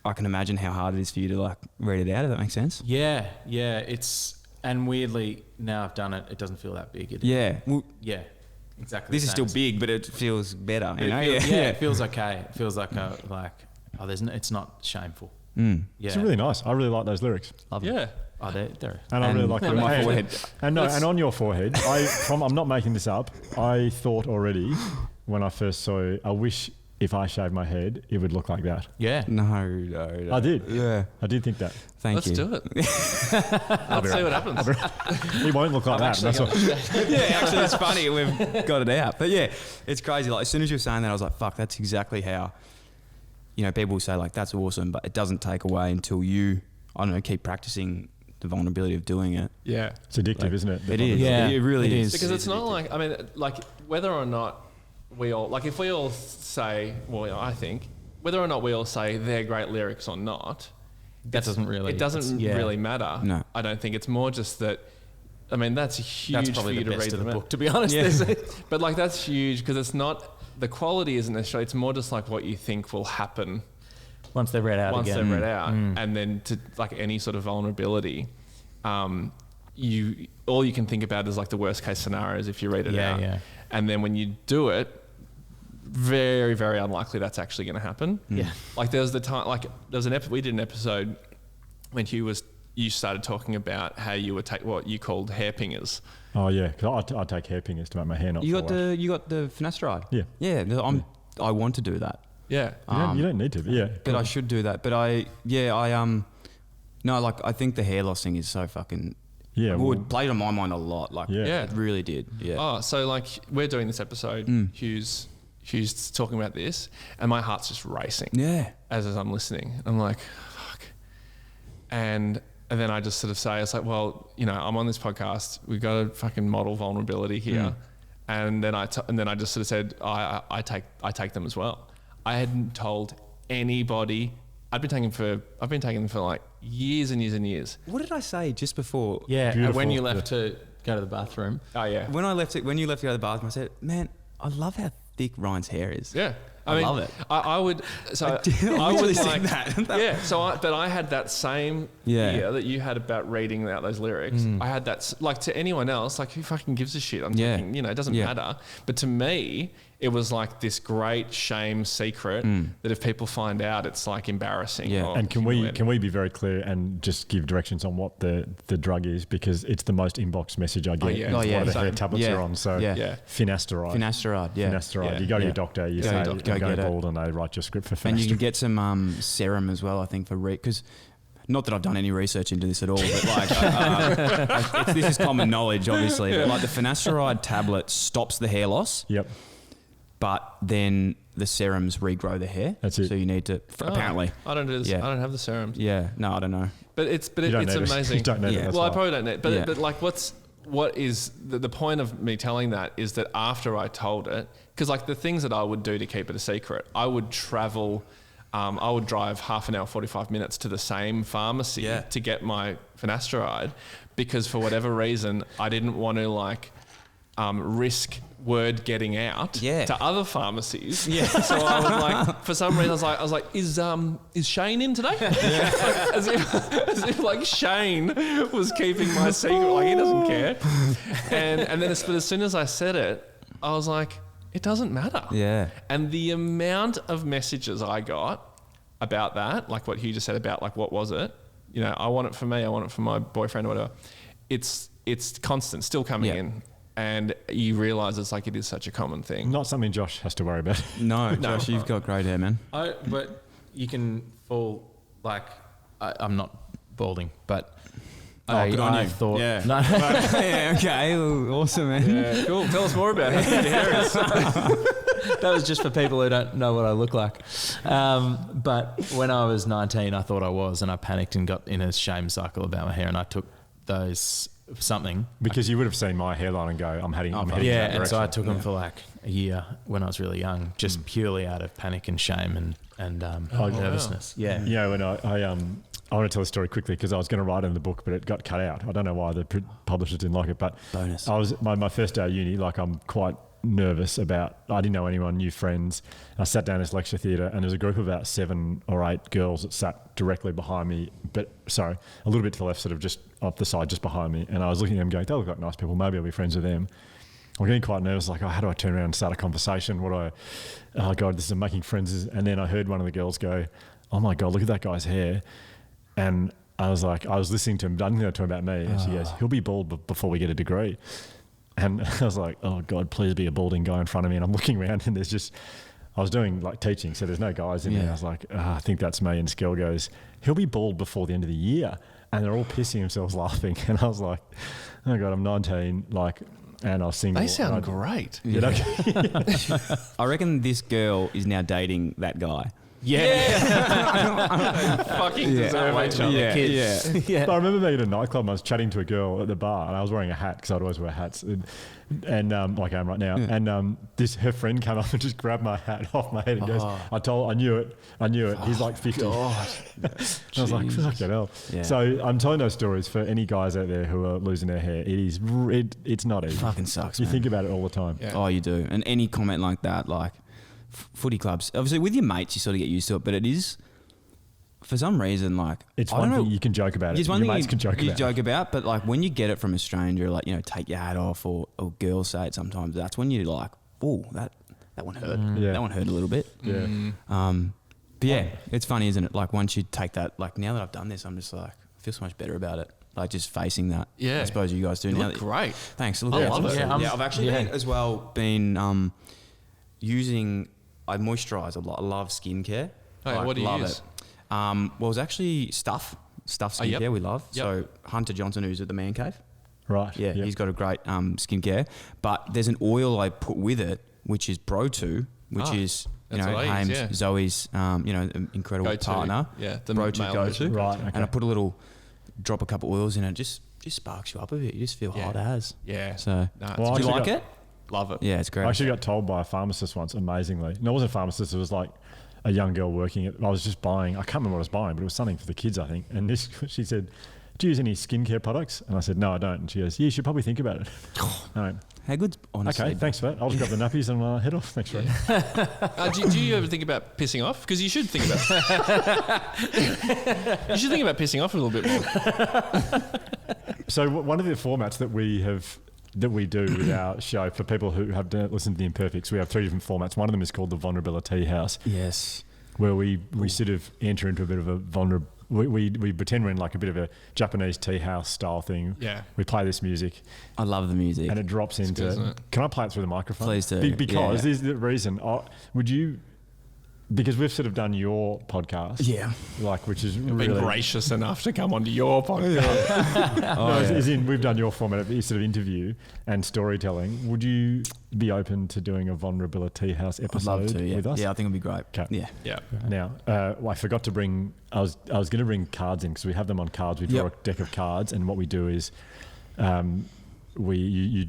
I can imagine how hard it is for you to like read it out, if that makes sense. Yeah, it's, and weirdly, now I've done it, it doesn't feel that big. Yeah. Well, Yeah, exactly. this the is still same. big, but it feels better. You know? It feels, it feels okay. It feels like it's not shameful. Mm. Yeah, It's really nice. I really like those lyrics. Love it. Yeah. Oh, they're And I really like on my forehead. And on your forehead, I'm not making this up. I thought already when I first saw, I wish if I shaved my head, it would look like that. yeah. No. I did. Yeah. I did think that. Thank Let's you. do it. Let's see what happens. It won't look like that. That's what. Yeah, actually, it's funny. We've got it out. But yeah, it's crazy. Like, as soon as you were saying that, I was like, fuck, that's exactly how, you know, people will say, like, that's awesome, but it doesn't take away until you, I don't know, keep practicing the vulnerability of doing it. Yeah. It's addictive, Like, isn't it? It is. Yeah, It really it is. is. Because it's not like, I mean, like whether or not we all, like if we all say, well, I think, whether or not we all say they're great lyrics or not, That doesn't really. it doesn't yeah. really matter. No. I don't think. It's more just that, I mean, that's huge That's for probably you the to best read of the them out. book, to be honest. Yeah. There's- But like that's huge because it's not, the quality isn't necessarily, it's more just like what you think will happen Once they're read out once again. they're read out. And then to like any sort of vulnerability, all you can think about is like the worst case scenarios if you read it Yeah, out. yeah. And then when you do it, very, very unlikely that's actually going to happen. Yeah. Like there was the time, like there was we did an episode when you started talking about how you would take what you called hairpingers. Oh yeah, because I take hairpingers to make my hair not. You got fall out. the finasteride. Yeah. Yeah. I want to do that. Yeah. You don't need to, but yeah. But I should do that. But I think the hair loss thing is so fucking. Yeah, It well- played on my mind a lot. Like, Yeah. Yeah. it really did. Yeah. Oh, so like we're doing this episode, Hugh's talking about this, and my heart's just racing. Yeah. As I'm listening. I'm like, fuck. And then I just sort of say, it's like, well, you know, I'm on this podcast. We've got to fucking model vulnerability here. And then I just sort of said, I take them as well. I hadn't told anybody. I've been taking them for like years and years and years. What did I say just before? Yeah, and Beautiful. when you left to go to the bathroom. Oh yeah. When you left to go to the bathroom, I said, man, I love how thick Ryan's hair is. Yeah. I love it. I would. So I would would like like that. Yeah. But I had that same fear that you had about reading out those lyrics. I had that like to anyone else. Like who fucking gives a shit? I'm thinking, it doesn't matter. But to me, it was like this great shame secret that if people find out, it's like embarrassing. Yeah. And can we be very clear and just give directions on what the drug is, because it's the most inbox message I get. yeah. What the hair tablets are on. So finasteride. Finasteride, yeah. Finasteride. You go to your doctor, you say go I'm get going it. bald, and they write your script for finasteride. And you can get some serum as well, I think, for because not that I've done any research into this at all, but like this is common knowledge, obviously. But like the finasteride tablet stops the hair loss. Yep. But then the serums regrow the hair. That's it. So you need to apparently. I don't do this. Yeah. I don't have the serums. Yeah. No, I don't know. But it's You don't it's need it. amazing. You don't need it. That's Well, I right. probably don't need it. But Yeah. but like what is the point of me telling that is that after I told it, because like the things that I would do to keep it a secret, I would travel. I would drive half an hour, 45 minutes to the same pharmacy to get my finasteride, because for whatever reason I didn't want to like risk word getting out to other pharmacies. Yeah. So I was like, for some reason, I was like, is Shane in today? Like, as if like Shane was keeping my secret. Like he doesn't care. And then as soon as I said it, I was like, it doesn't matter. Yeah. And the amount of messages I got about that, like what Hugh just said about like, what was it? I want it for me. I want it for my boyfriend or whatever. It's constant, still coming in. And you realise it's like it is such a common thing. Not something Josh has to worry about. No, Josh, you've got great hair, man. But you can fall like I'm not balding, but good on I you. thought Yeah. no. Yeah, okay. Awesome, man. Yeah, cool. Tell us more about how your hair is. That was just for people who don't know what I look like. But when I was 19, I thought I was, and I panicked and got in a shame cycle about my hair, and I took those something. Because you would have seen my hairline and go, I'm heading in that and direction. so I took them for like a year when I was really young, just purely out of panic and shame and nervousness. Wow. Yeah. When I want to tell a story quickly because I was going to write it in the book, but it got cut out. I don't know why the publishers didn't like it, but Bonus. I was my first day of uni. Like I'm quite nervous about. I didn't know anyone, new friends. I sat down in this lecture theatre, and there was a group of about 7 or 8 girls that sat directly behind me, a little bit to the left, sort of just up the side, just behind me. And I was looking at them, going, "They look like nice people. Maybe I'll be friends with them." I'm getting quite nervous, like, how do I turn around and start a conversation? Oh God, this is making friends. And then I heard one of the girls go, "Oh my God, look at that guy's hair." And I was listening to him, I didn't know to him about me. And she goes, "He'll be bald before we get a degree." And I was like, "Oh God, please be a balding guy in front of me." And I'm looking around, and I was doing like teaching, so there's no guys in there. I was like, I think that's me. And this girl goes, "He'll be bald before the end of the year." And they're all pissing themselves laughing. And I was like, "Oh God, I'm 19, and I was single." They sound great. You know? I reckon this girl is now dating that guy. Fucking deserve each other. Yeah. But I remember being at a nightclub and I was chatting to a girl at the bar, and I was wearing a hat because I'd always wear hats, and like I am right now. Yeah. And her friend came up and just grabbed my hat off my head and goes, I knew it. He's like 50. I was like, fucking hell. Yeah. So I'm telling those stories for any guys out there who are losing their hair. It's not easy. Fucking sucks. You man. think about it all the time. Yeah. Oh, you do. And any comment like that, like footy clubs, obviously with your mates, you sort of get used to it, but it is, for some reason, like, it's I one don't thing know, you can joke about it. It's one your thing mates can joke about. But like when you get it from a stranger, like, take your hat off, or girls say it sometimes, that's when you're like, oh, that one hurt. Yeah. That one hurt a little bit. Yeah. But yeah, it's funny, isn't it? Like once you take that, like now that I've done this, I'm just like, I feel so much better about it. Like just facing that. Yeah. I suppose you guys do You now. look great. Thanks. I love it. Yeah, I've actually been using, I moisturise a lot. I love skincare. Oh, yeah, what do you love use? it. Well, it's actually Stuff skincare we love. Yep. So Hunter Johnson, who's at the Man Cave. Right. Yeah, he's got a great skincare. But there's an oil I put with it, which is Bro2, which is, that's what I use, Haim's, Zoe's, incredible Go-to. partner. Yeah, the Bro2 male go-to. version. Right, okay. And I put drop a couple oils in it, just sparks you up a bit. You just feel hot as. Yeah. So, Nah, Well, do you I like actually it? love it. Yeah, it's great. I actually got told by a pharmacist once, amazingly. No, it wasn't a pharmacist. It was like a young girl working I was just buying. I can't remember what I was buying, but it was something for the kids, I think. And she said, do you use any skincare products? And I said, no, I don't. And she goes, yeah, you should probably think about it. I went, How good's honestly? okay, thanks for that. I'll just grab the nappies and head off. Thanks for it. Do you ever think about pissing off? Because you should think about you should think about pissing off a little bit more. So one of the formats that we do with our show, for people who have listened to the Imperfects, we have 3 different formats. One of them is called the Vulnerability House. Yes. Where we sort of enter into a bit of a vulnerable. We pretend we're in like a bit of a Japanese tea house style thing. Yeah. We play this music. I love the music. And it drops into. good, isn't it? Can I play it through the microphone? Please do. Because there's the reason. Would you? Because we've sort of done your podcast. Yeah. Like, which is Been really gracious enough to come onto your podcast. as in we've done your format of sort of interview and storytelling. Would you be open to doing a Vulnerability House I'd episode love to. Yeah. with us? Yeah, I think it'd be great. Okay. Yeah. Yeah. Now, I forgot to bring. I was going to bring cards in because we have them on cards. We draw a deck of cards, and what we do is, we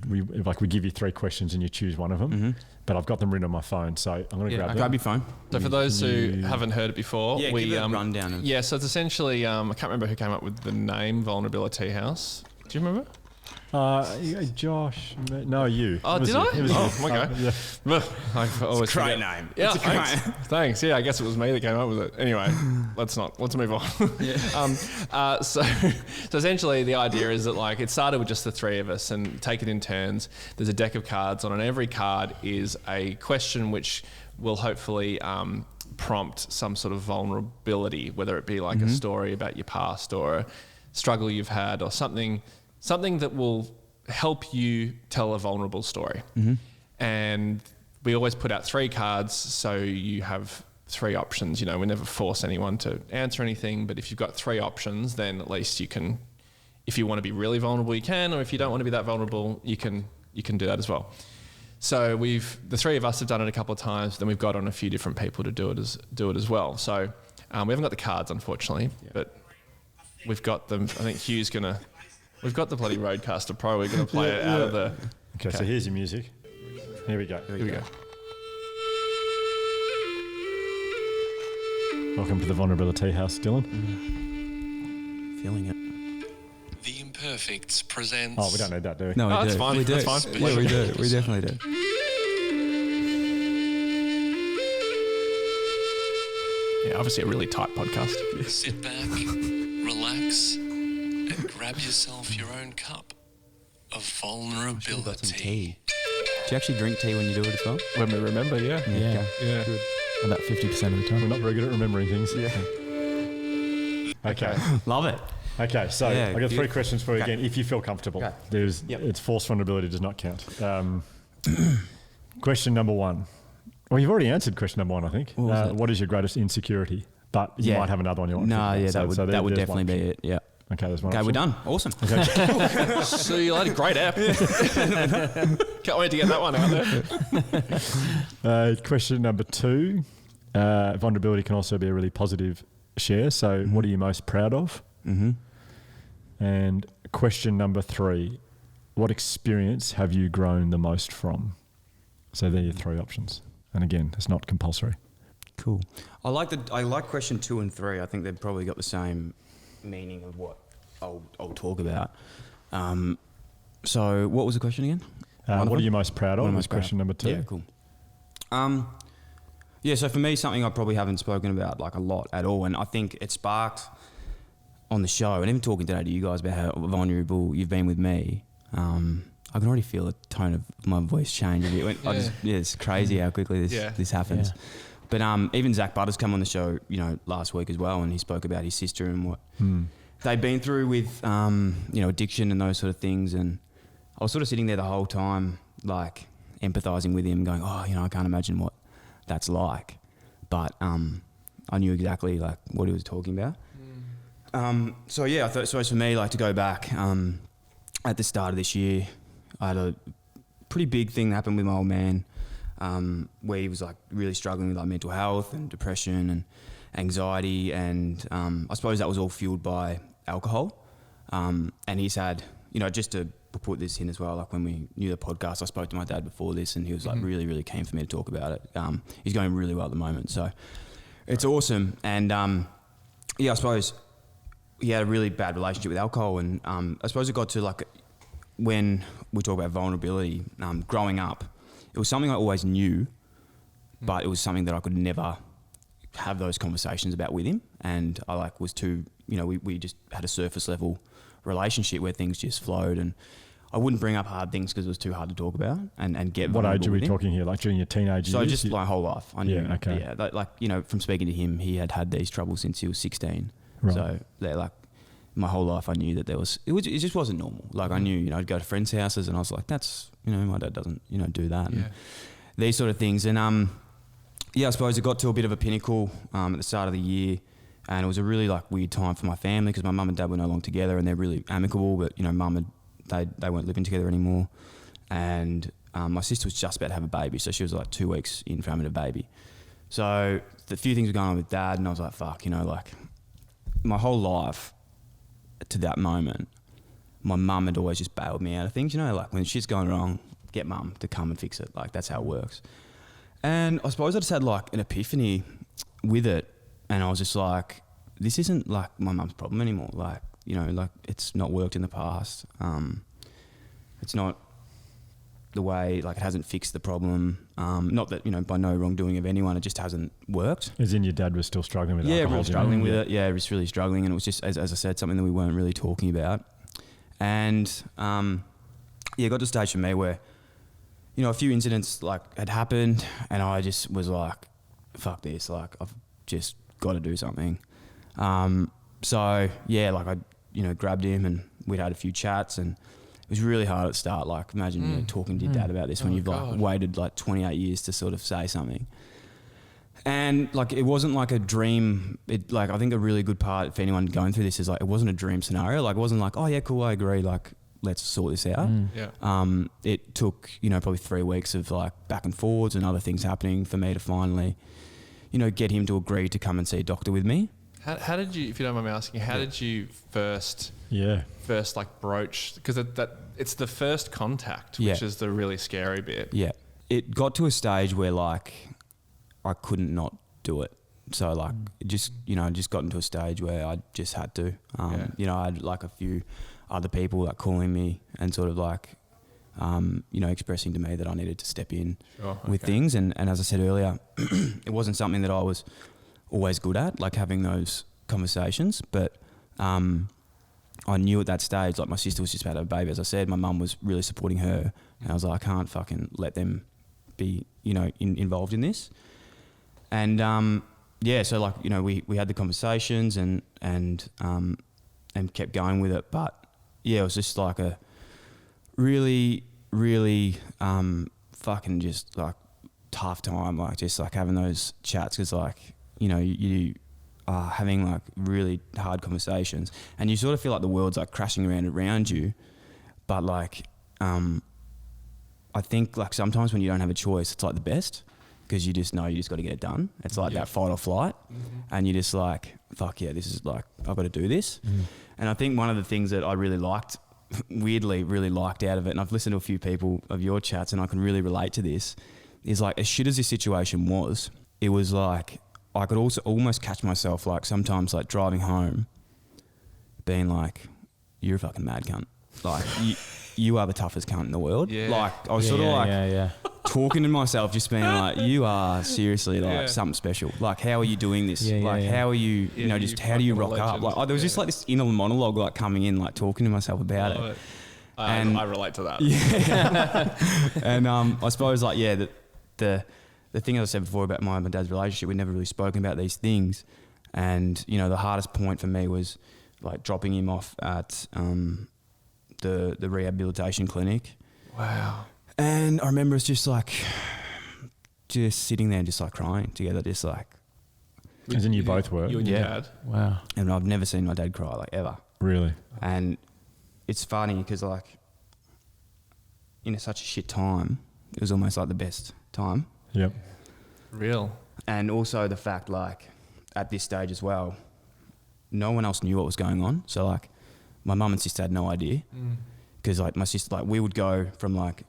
give you 3 questions and you choose one of them. Mm-hmm. But I've got them written on my phone, so I'm going to grab them. Grab your phone. So for those who haven't heard it before, Yeah, we give it a rundown. Yeah, so it's essentially I can't remember who came up with the name Vulnerability House. Do you remember? Josh. No, you. Oh, It was did you. I? It was Oh, you. okay. Yeah. I always Great forget. name. Yeah, It's a thanks. Thanks. Yeah, I guess it was me that came up with it. Anyway, let's move on. So essentially the idea is that like it started with just the 3 of us and take it in turns. There's a deck of cards on, and every card is a question which will hopefully prompt some sort of vulnerability, whether it be like a story about your past or a struggle you've had or something that will help you tell a vulnerable story. And we always put out 3 cards, so you have 3 options. You know, we never force anyone to answer anything, but if you've got 3 options, then at least you can, if you want to be really vulnerable, you can, or if you don't want to be that vulnerable, you can do that as well. So the 3 of us have done it a couple of times, then we've got on a few different people to do it as well. So we haven't got the cards, unfortunately, but we've got them. I think we've got the bloody Rodecaster Pro. We're going to play it out of the... Okay, so here's your music. Here we go. Here we go. Welcome to the Vulnerability House, Dylan. Feeling it. The Imperfects presents... Oh, we don't need that, do we? No, we Oh, do. that's fine. We do. That's fine. Yeah, we do. We definitely do. Yeah, obviously a really tight podcast. Sit back, relax, and grab yourself your own cup of vulnerability. Got some tea. Do you actually drink tea when you do it as well? When we remember, yeah. Yeah. Yeah. About 50% of the time. We're not very good at remembering things. Yeah. Okay. Love it. Okay, so Yeah, I've got 3 beautiful. questions for you Okay. again, if you feel comfortable. Okay. It's forced vulnerability does not count. Question number 1. Well, you've already answered question number 1, I think. What was it? What is your greatest insecurity? But you might have another one you want to No, think about. yeah, So that would there's definitely one. be it. Yeah. Okay, there's one Okay, we're option. done. Awesome. See you later. Great app. Can't wait to get that one out there. Question number 2. Vulnerability can also be a really positive share. So what are you most proud of? Mm-hmm. And question number 3. What experience have you grown the most from? So there are your 3 options. And again, it's not compulsory. Cool. I like question 2 and 3. I think they've probably got the same meaning of what I'll talk about. So what was the question again? What are you most proud of? What am I Was most proud question of? number 2. Yeah, cool. Yeah, so for me, something I probably haven't spoken about like a lot at all, and I think it sparked on the show, and even talking today to you guys about how vulnerable you've been with me. I can already feel the tone of my voice change a bit. It's crazy how quickly this happens. Yeah. But even Zach Butters come on the show, last week as well, and he spoke about his sister and what they've been through with, addiction and those sort of things. And I was sort of sitting there the whole time, like empathizing with him, going, I can't imagine what that's like. But I knew exactly like what he was talking about. So yeah, I thought, so for me, like to go back at the start of this year, I had a pretty big thing that happened with my old man, where he was like really struggling with like mental health and depression and anxiety, and I suppose that was all fueled by alcohol. And he's had, just to put this in as well, like when we knew the podcast, I spoke to my dad before this, and he was like really, really keen for me to talk about it. He's going really well at the moment, so it's awesome. And I suppose he had a really bad relationship with alcohol, and I suppose it got to like when we talk about vulnerability. Growing up, it was something I always knew, but it was something that I could never have those conversations about with him, and I like was too, you know, we just had a surface level relationship where things just flowed, and I wouldn't bring up hard things because it was too hard to talk about and get. What age are we with him. talking here? Like during your teenage years? So just my whole life. I knew. Yeah, okay. Yeah, like you know, from speaking to him, he had these troubles since he was 16. Right. So they're like my whole life. I knew that it just wasn't normal. Like I knew, you know, I'd go to friends' houses and I was like, that's, you know, my dad doesn't, you know, do that. And these sort of things. And yeah, I suppose it got to a bit of a pinnacle at the start of the year, and it was a really like weird time for my family because my mum and dad were no longer together, and they're really amicable, but you know, mum and they weren't living together anymore, and my sister was just about to have a baby, so she was like 2 weeks in for having a baby. So the few things were going on with dad, and I was like, fuck, you know, like my whole life to that moment, my mum had always just bailed me out of things, you know, like when shit's going wrong, get mum to come and fix it. Like that's how it works. And I suppose I just had like an epiphany with it, and I was just like, this isn't like my mum's problem anymore. Like, you know, like it's not worked in the past. It's not the way, like it hasn't fixed the problem. Not that, you know, by no wrongdoing of anyone, it just hasn't worked. As in your dad was still struggling with Yeah, alcohol? real struggling with it. Yeah, he was really struggling, and it was just, as I said, something that we weren't really talking about. And yeah, it got to a stage for me where, you know, a few incidents like had happened, and I just was like, fuck this, like I've just got to do something. So yeah, like I, you know, grabbed him and we'd had a few chats, and it was really hard at the start. Like imagine you know, talking to your dad about this when you've like waited like 28 years to sort of say something. And like it wasn't like a dream. It like I think a really good part for anyone going through this is like it wasn't a dream scenario. Like it wasn't like, oh yeah, cool, I agree. Like let's sort this out. It took, you know, probably 3 weeks of like back and forwards and other things happening for me to finally, you know, get him to agree to come and see a doctor with me. How did you, if you don't mind me asking, how did you first like broach, because it's the first contact, which is the really scary bit. Yeah. It got to a stage where like I couldn't not do it. So like it just, you know, just got into a stage where I just had to. You know, I had like a few other people like calling me and sort of like, you know, expressing to me that I needed to step in with things. And as I said earlier, it wasn't something that I was always good at, like having those conversations. But I knew at that stage, like my sister was just about to have a baby. As I said, my mum was really supporting her. And I was like, I can't fucking let them be, you know, involved in this. And yeah, so like, you know, we had the conversations and kept going with it. But yeah, it was just like a really, really fucking just like tough time, like just like having those chats, because like, you know, you are having like really hard conversations and you sort of feel like the world's like crashing around you. But like, I think like sometimes when you don't have a choice, it's like the best, because you just know you just got to get it done. It's like that fight or flight, and you're just like, fuck yeah, this is like, I've got to do this. And I think one of the things that I really liked, weirdly really liked out of it, and I've listened to a few people of your chats and I can really relate to this, is like as shit as this situation was, it was like I could also almost catch myself like sometimes like driving home being like, you're a fucking mad cunt. Like you are the toughest cunt in the world. Like I was sort of like talking to myself, just being like, you are seriously like something special. Like how are you doing this? How are you, you know, just how do you rock up? Like there was just like this inner monologue like coming in, like talking to myself about it. And I relate to that. And I suppose like, yeah, the thing as I said before about my dad's relationship, we'd never really spoken about these things. And, you know, the hardest point for me was like dropping him off at the rehabilitation clinic. Wow. And I remember it's just like, just sitting there just like crying together, just like. As in you both were? You and your dad? Wow. And I've never seen my dad cry like ever. Really? And it's funny because like in such a shit time, it was almost like the best time. Yep. Real. And also the fact like at this stage as well, no one else knew what was going on. So like my mum and sister had no idea, because like my sister, like we would go from like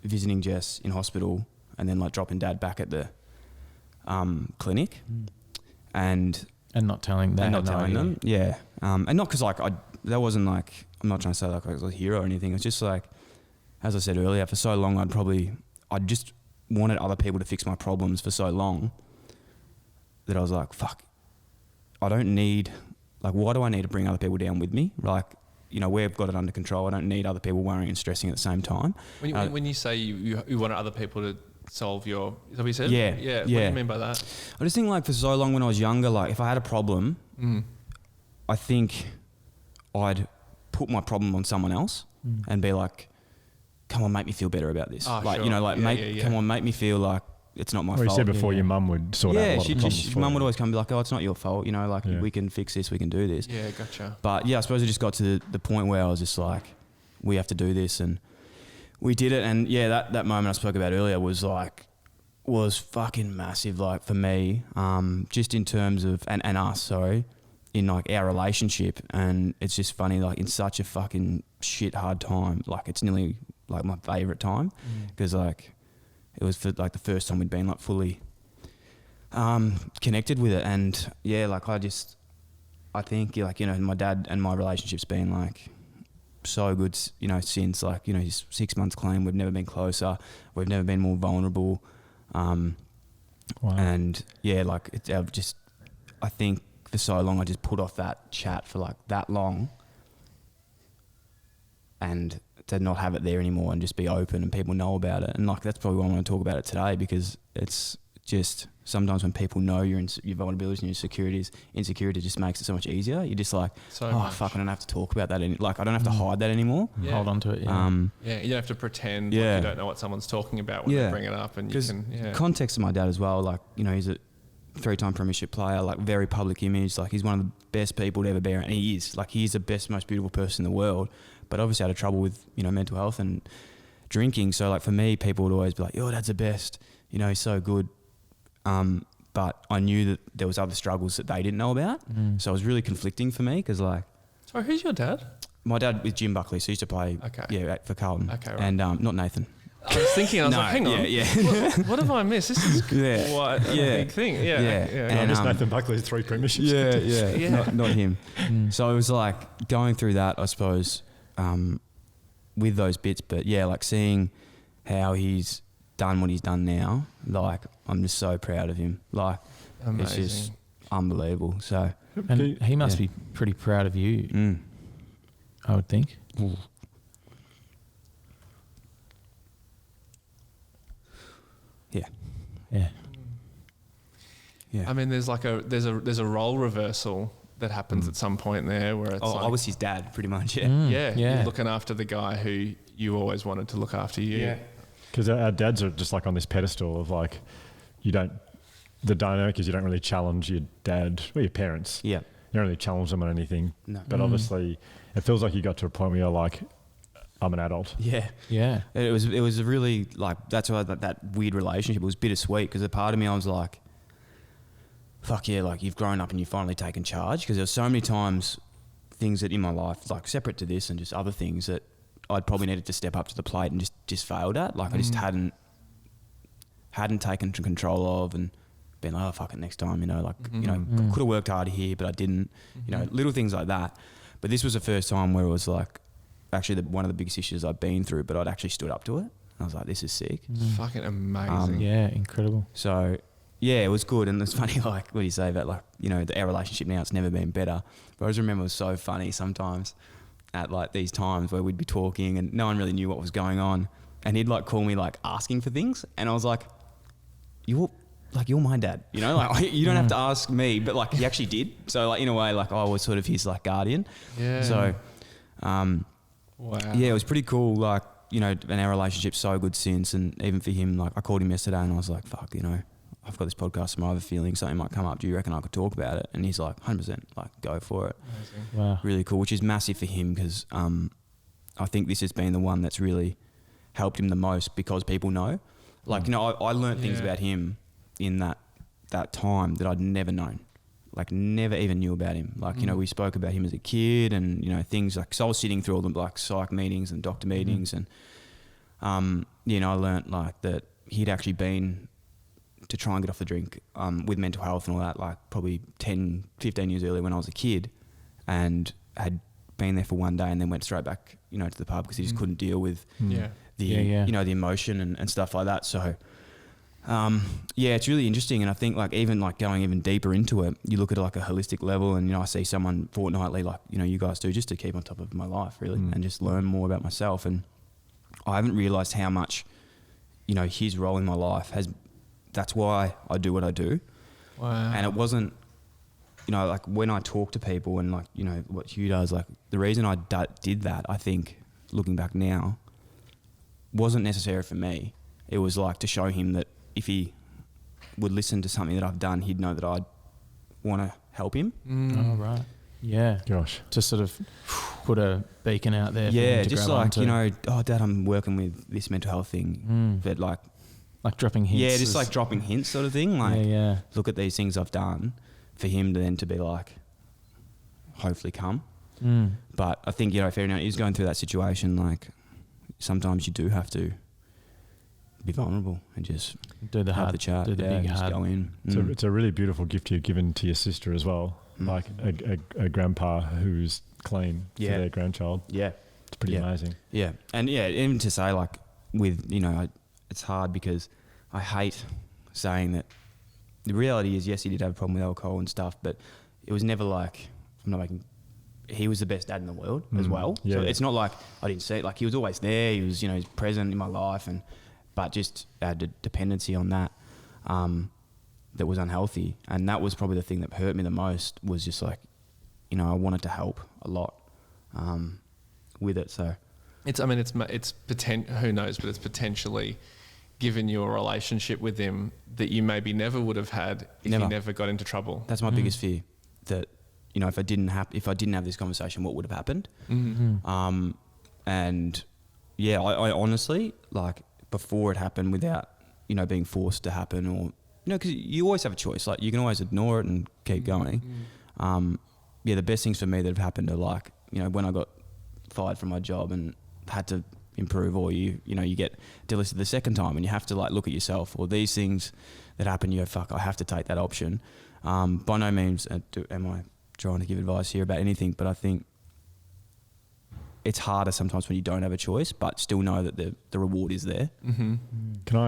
visiting Jess in hospital and then like dropping dad back at the clinic, and And not telling them. and not telling them. Yeah. And not because like that wasn't like, I'm not trying to say like I was a hero or anything. It's just like, as I said earlier, for so long I just wanted other people to fix my problems for so long that I was like, fuck, I don't need, like, why do I need to bring other people down with me? Like, you know, we've got it under control. I don't need other people worrying and stressing at the same time. When you say you wanted other people to solve your, is that what you said? Yeah. Yeah. What do you mean by that? I just think like for so long when I was younger, like if I had a problem, I think I'd put my problem on someone else and be like, come on, make me feel better about this. Oh, like, sure. you know, like come on, make me feel like it's not my fault. You said before your mum would sort out a lot of problems. Mum would always come and be like, oh, it's not your fault. You know, like we can fix this, we can do this. Yeah, gotcha. But yeah, I suppose it just got to the point where I was just like, we have to do this, and we did it. And yeah, that moment I spoke about earlier was fucking massive, like for me, just in terms of, and us, sorry, in like our relationship. And it's just funny, like in such a fucking shit hard time, like it's nearly like my favourite time, because like it was for like the first time we'd been like fully connected with it. And yeah, like I think like, you know, my dad and my relationship's been like so good, you know, since like, you know, he's 6 months clean. We've never been closer. We've never been more vulnerable. Wow. And yeah, like I think for so long I just put off that chat for like that long, and to not have it there anymore and just be open and people know about it. And like that's probably why I want to talk about it today, because it's just sometimes when people know your vulnerabilities and your insecurity just makes it so much easier. You're just like, fuck, I don't have to talk about that. Like I don't have to hide that anymore. Yeah. Hold on to it. Yeah. You don't have to pretend like you don't know what someone's talking about when they bring it up. And you can, context of my dad as well, like, you know, he's a 3-time premiership player, like very public image, like he's one of the best people to ever be around. And he is the best, most beautiful person in the world, but obviously had trouble with, you know, mental health and drinking. So like for me, people would always be like, your dad's the best, you know, he's so good. But I knew that there was other struggles that they didn't know about. So it was really conflicting for me, because like... Sorry, who's your dad? My dad was Jim Buckley, so he used to play for Carlton. Okay, right. And not Nathan. I was thinking, like, hang on. Yeah. What have I missed? This is quite a big thing. Yeah. And Nathan Buckley's 3 premierships. Yeah. Not him. So it was like going through that, I suppose, with those bits. But yeah, like seeing how he's done what he's done now, like I'm just so proud of him. Like amazing. It's just unbelievable. So, and he must be pretty proud of you. I would think. Ooh. Yeah. I mean, there's a role reversal that happens at some point there where it's I was his dad, pretty much. Yeah. You're looking after the guy who you always wanted to look after you. Yeah. Because our dads are just like on this pedestal of like, the dynamic is you don't really challenge your dad or your parents. Yeah. You don't really challenge them on anything. No. But obviously it feels like you got to a point where you're like, I'm an adult. Yeah. Yeah. It was a really, like, that's why that weird relationship was bittersweet, because a part of me I was like, fuck yeah, like you've grown up and you've finally taken charge, because there were so many times things that in my life, like separate to this and just other things that I'd probably needed to step up to the plate and just failed at. Like I just hadn't taken control of and been like, oh, fuck it, next time, you know, like, you know, could have worked harder here, but I didn't, you know, little things like that. But this was the first time where it was like, actually one of the biggest issues I've been through, but I'd actually stood up to it. I was like, this is sick. Fucking amazing. Yeah, incredible. So yeah, it was good. And it's funny, like, what do you say about, like, you know, our relationship now, it's never been better. But I just remember it was so funny sometimes at like these times where we'd be talking and no one really knew what was going on. And he'd like call me like asking for things. And I was like, you're my dad, you know, like you don't have to ask me, but like he actually did. So like in a way, like I was sort of his like guardian. Yeah. So, wow. Yeah, it was pretty cool. Like, you know, and our relationship's so good since. And even for him, like I called him yesterday and I was like, fuck, you know, I've got this podcast and I have a feeling something might come up. Do you reckon I could talk about it? And he's like, 100%, like go for it. Amazing. Wow. Really cool, which is massive for him, because I think this has been the one that's really helped him the most, because people know. Like, you know, I learned things about him in that time that I'd never known. Like never even knew about him. Like, you know, we spoke about him as a kid and, you know, things like, so I was sitting through all the like psych meetings and doctor meetings and, you know, I learnt like that he'd actually been to try and get off the drink with mental health and all that, like probably 10, 15 years earlier when I was a kid, and had been there for one day and then went straight back, you know, to the pub because he just couldn't deal with you know, the emotion and stuff like that. So it's really interesting. And I think like even like going even deeper into it, you look at it like a holistic level, and you know, I see someone fortnightly like, you know, you guys do, just to keep on top of my life really and just learn more about myself. And I haven't realised how much, you know, his role in my life that's why I do what I do. Wow. And it wasn't, you know, like when I talk to people and like, you know, what Hugh does, like the reason I did that, I think looking back now, wasn't necessary for me. It was like to show him that if he would listen to something that I've done, he'd know that I'd want to help him. Oh, right. Yeah. Gosh. To sort of put a beacon out there. Yeah, for him to just grab like, onto. you know, oh, Dad, I'm working with this mental health thing. But like dropping hints. yeah, just like dropping hints sort of thing. Like, yeah. look at these things I've done, for him to then to be like, hopefully come. But I think, you know, if anyone is going through that situation, like sometimes you do have to be vulnerable and just Do the have hard, the chat, do the big just hard. go in. So it's a really beautiful gift you've given to your sister as well, like a grandpa who's clean for their grandchild. Yeah. It's pretty amazing. Yeah. And yeah, even to say like with, you know, it's hard because I hate saying that. The reality is, yes, he did have a problem with alcohol and stuff, but it was never like, he was the best dad in the world as well. Yeah, so yeah. it's not like I didn't see it. Like he was always there. He was, you know, he's present in my life, but just had a dependency on that that was unhealthy. And that was probably the thing that hurt me the most, was just like, you know, I wanted to help a lot with it. So It's who knows, but it's potentially given you a relationship with him that you maybe never would have had if you never got into trouble. that's my biggest fear, that, you know, if I didn't have this conversation, what would have happened? And yeah, I honestly, like before it happened, without, you know, being forced to happen, or, you know, because you always have a choice. Like you can always ignore it and keep going. The best things for me that have happened are like, you know, when I got fired from my job and had to improve, or you get delisted the second time and you have to like look at yourself, or these things that happen, you go, fuck, I have to take that option. By no means am I trying to give advice here about anything, but I think it's harder sometimes when you don't have a choice, but still know that the reward is there. Can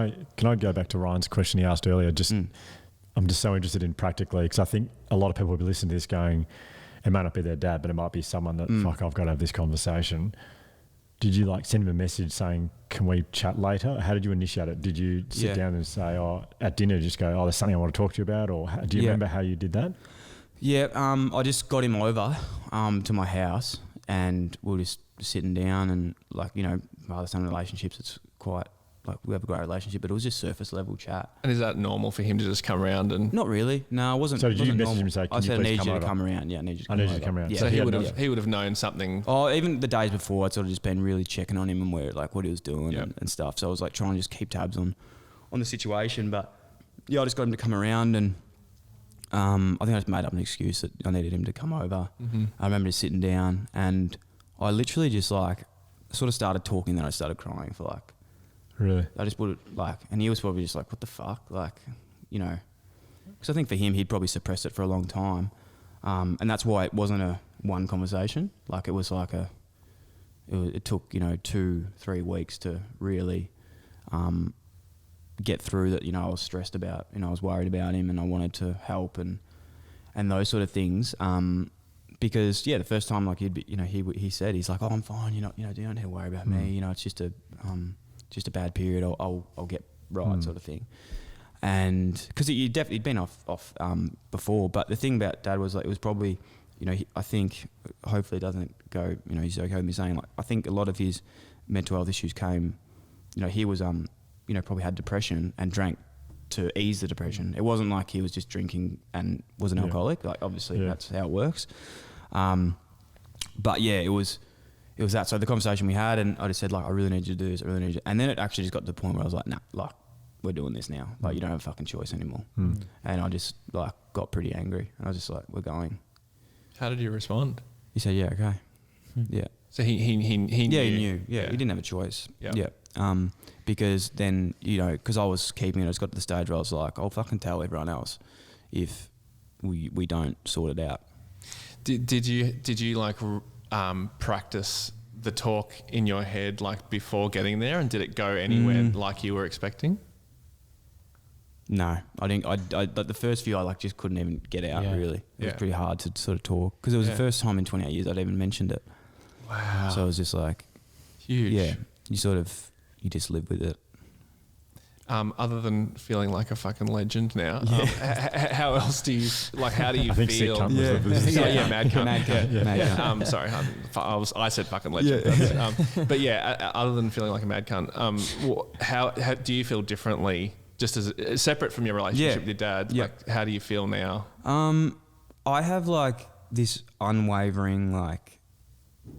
I go back to Ryan's question he asked earlier? I'm just so interested in practically, because I think a lot of people will be listening to this going, it may not be their dad, but it might be someone that, fuck, I've got to have this conversation. Did you like send him a message saying, can we chat later? How did you initiate it? Did you sit down and say, at dinner, just go, there's something I want to talk to you about? Or do you remember how you did that? Yeah, I just got him over to my house, and we were just sitting down, and like, you know, my other son relationships, it's quite like we have a great relationship, but it was just surface level chat. And is that normal for him to just come around and? Not really. No, it wasn't. So did you wasn't message normal. him and say, I said, I please need come you over? to come around. Yeah, I need you to come I need over. you to come around. Yeah. So he he would have known something. Oh, even the days before, I'd sort of just been really checking on him and where, like, what he was doing and stuff. So I was like trying to just keep tabs on the situation. But yeah, I just got him to come around, and I think I just made up an excuse that I needed him to come over. I remember just sitting down, and I literally just like sort of started talking, then I started crying for like. Really? I just put it like, and he was probably just like, what the fuck? Like, you know, because I think for him, he'd probably suppressed it for a long time. And that's why it wasn't a one conversation. Like it was like it took, you know, 2-3 weeks to really get through that. You know, I was stressed about, you know, I was worried about him, and I wanted to help and those sort of things. Because the first time, like he'd be, you know, he said, he's like, oh, I'm fine. You don't have to worry about me. You know, it's just a bad period. I'll get right, sort of thing. And because he'd been off before, but the thing about Dad was like, it was probably, you know, I think hopefully it doesn't go, you know, he's okay with me saying, like, I think a lot of his mental health issues came, you know, he was you know, probably had depression and drank to ease the depression. It wasn't like he was just drinking and was an alcoholic. Like obviously that's how it works. But yeah, it was that. So the conversation we had, and I just said, like, I really need you to do this. I really need you. And then it actually just got to the point where I was like, nah, like, we're doing this now. Like, you don't have a fucking choice anymore. And I just like got pretty angry. I was just like, we're going. How did you respond? He said, yeah, okay. Yeah. So he knew. Yeah, he knew. Yeah, he didn't have a choice. Yeah. Because then, you know, because I was keeping it, I just got to the stage where I was like, I'll fucking tell everyone else if we don't sort it out. Did you like practice the talk in your head like before getting there, and did it go anywhere like you were expecting? No, I didn't. I the first few I like just couldn't even get out. Really, it was pretty hard to sort of talk because it was the first time in 28 years I'd even mentioned it. Wow. So it was just like huge. Yeah, you just live with it. Other than feeling like a fucking legend now, how else do you like? How do you feel? Mad cunt. Mad cunt. Sorry, I said fucking legend. Yeah. But yeah, other than feeling like a mad cunt, how do you feel differently? Just as separate from your relationship with your dad, like how do you feel now? I have like this unwavering like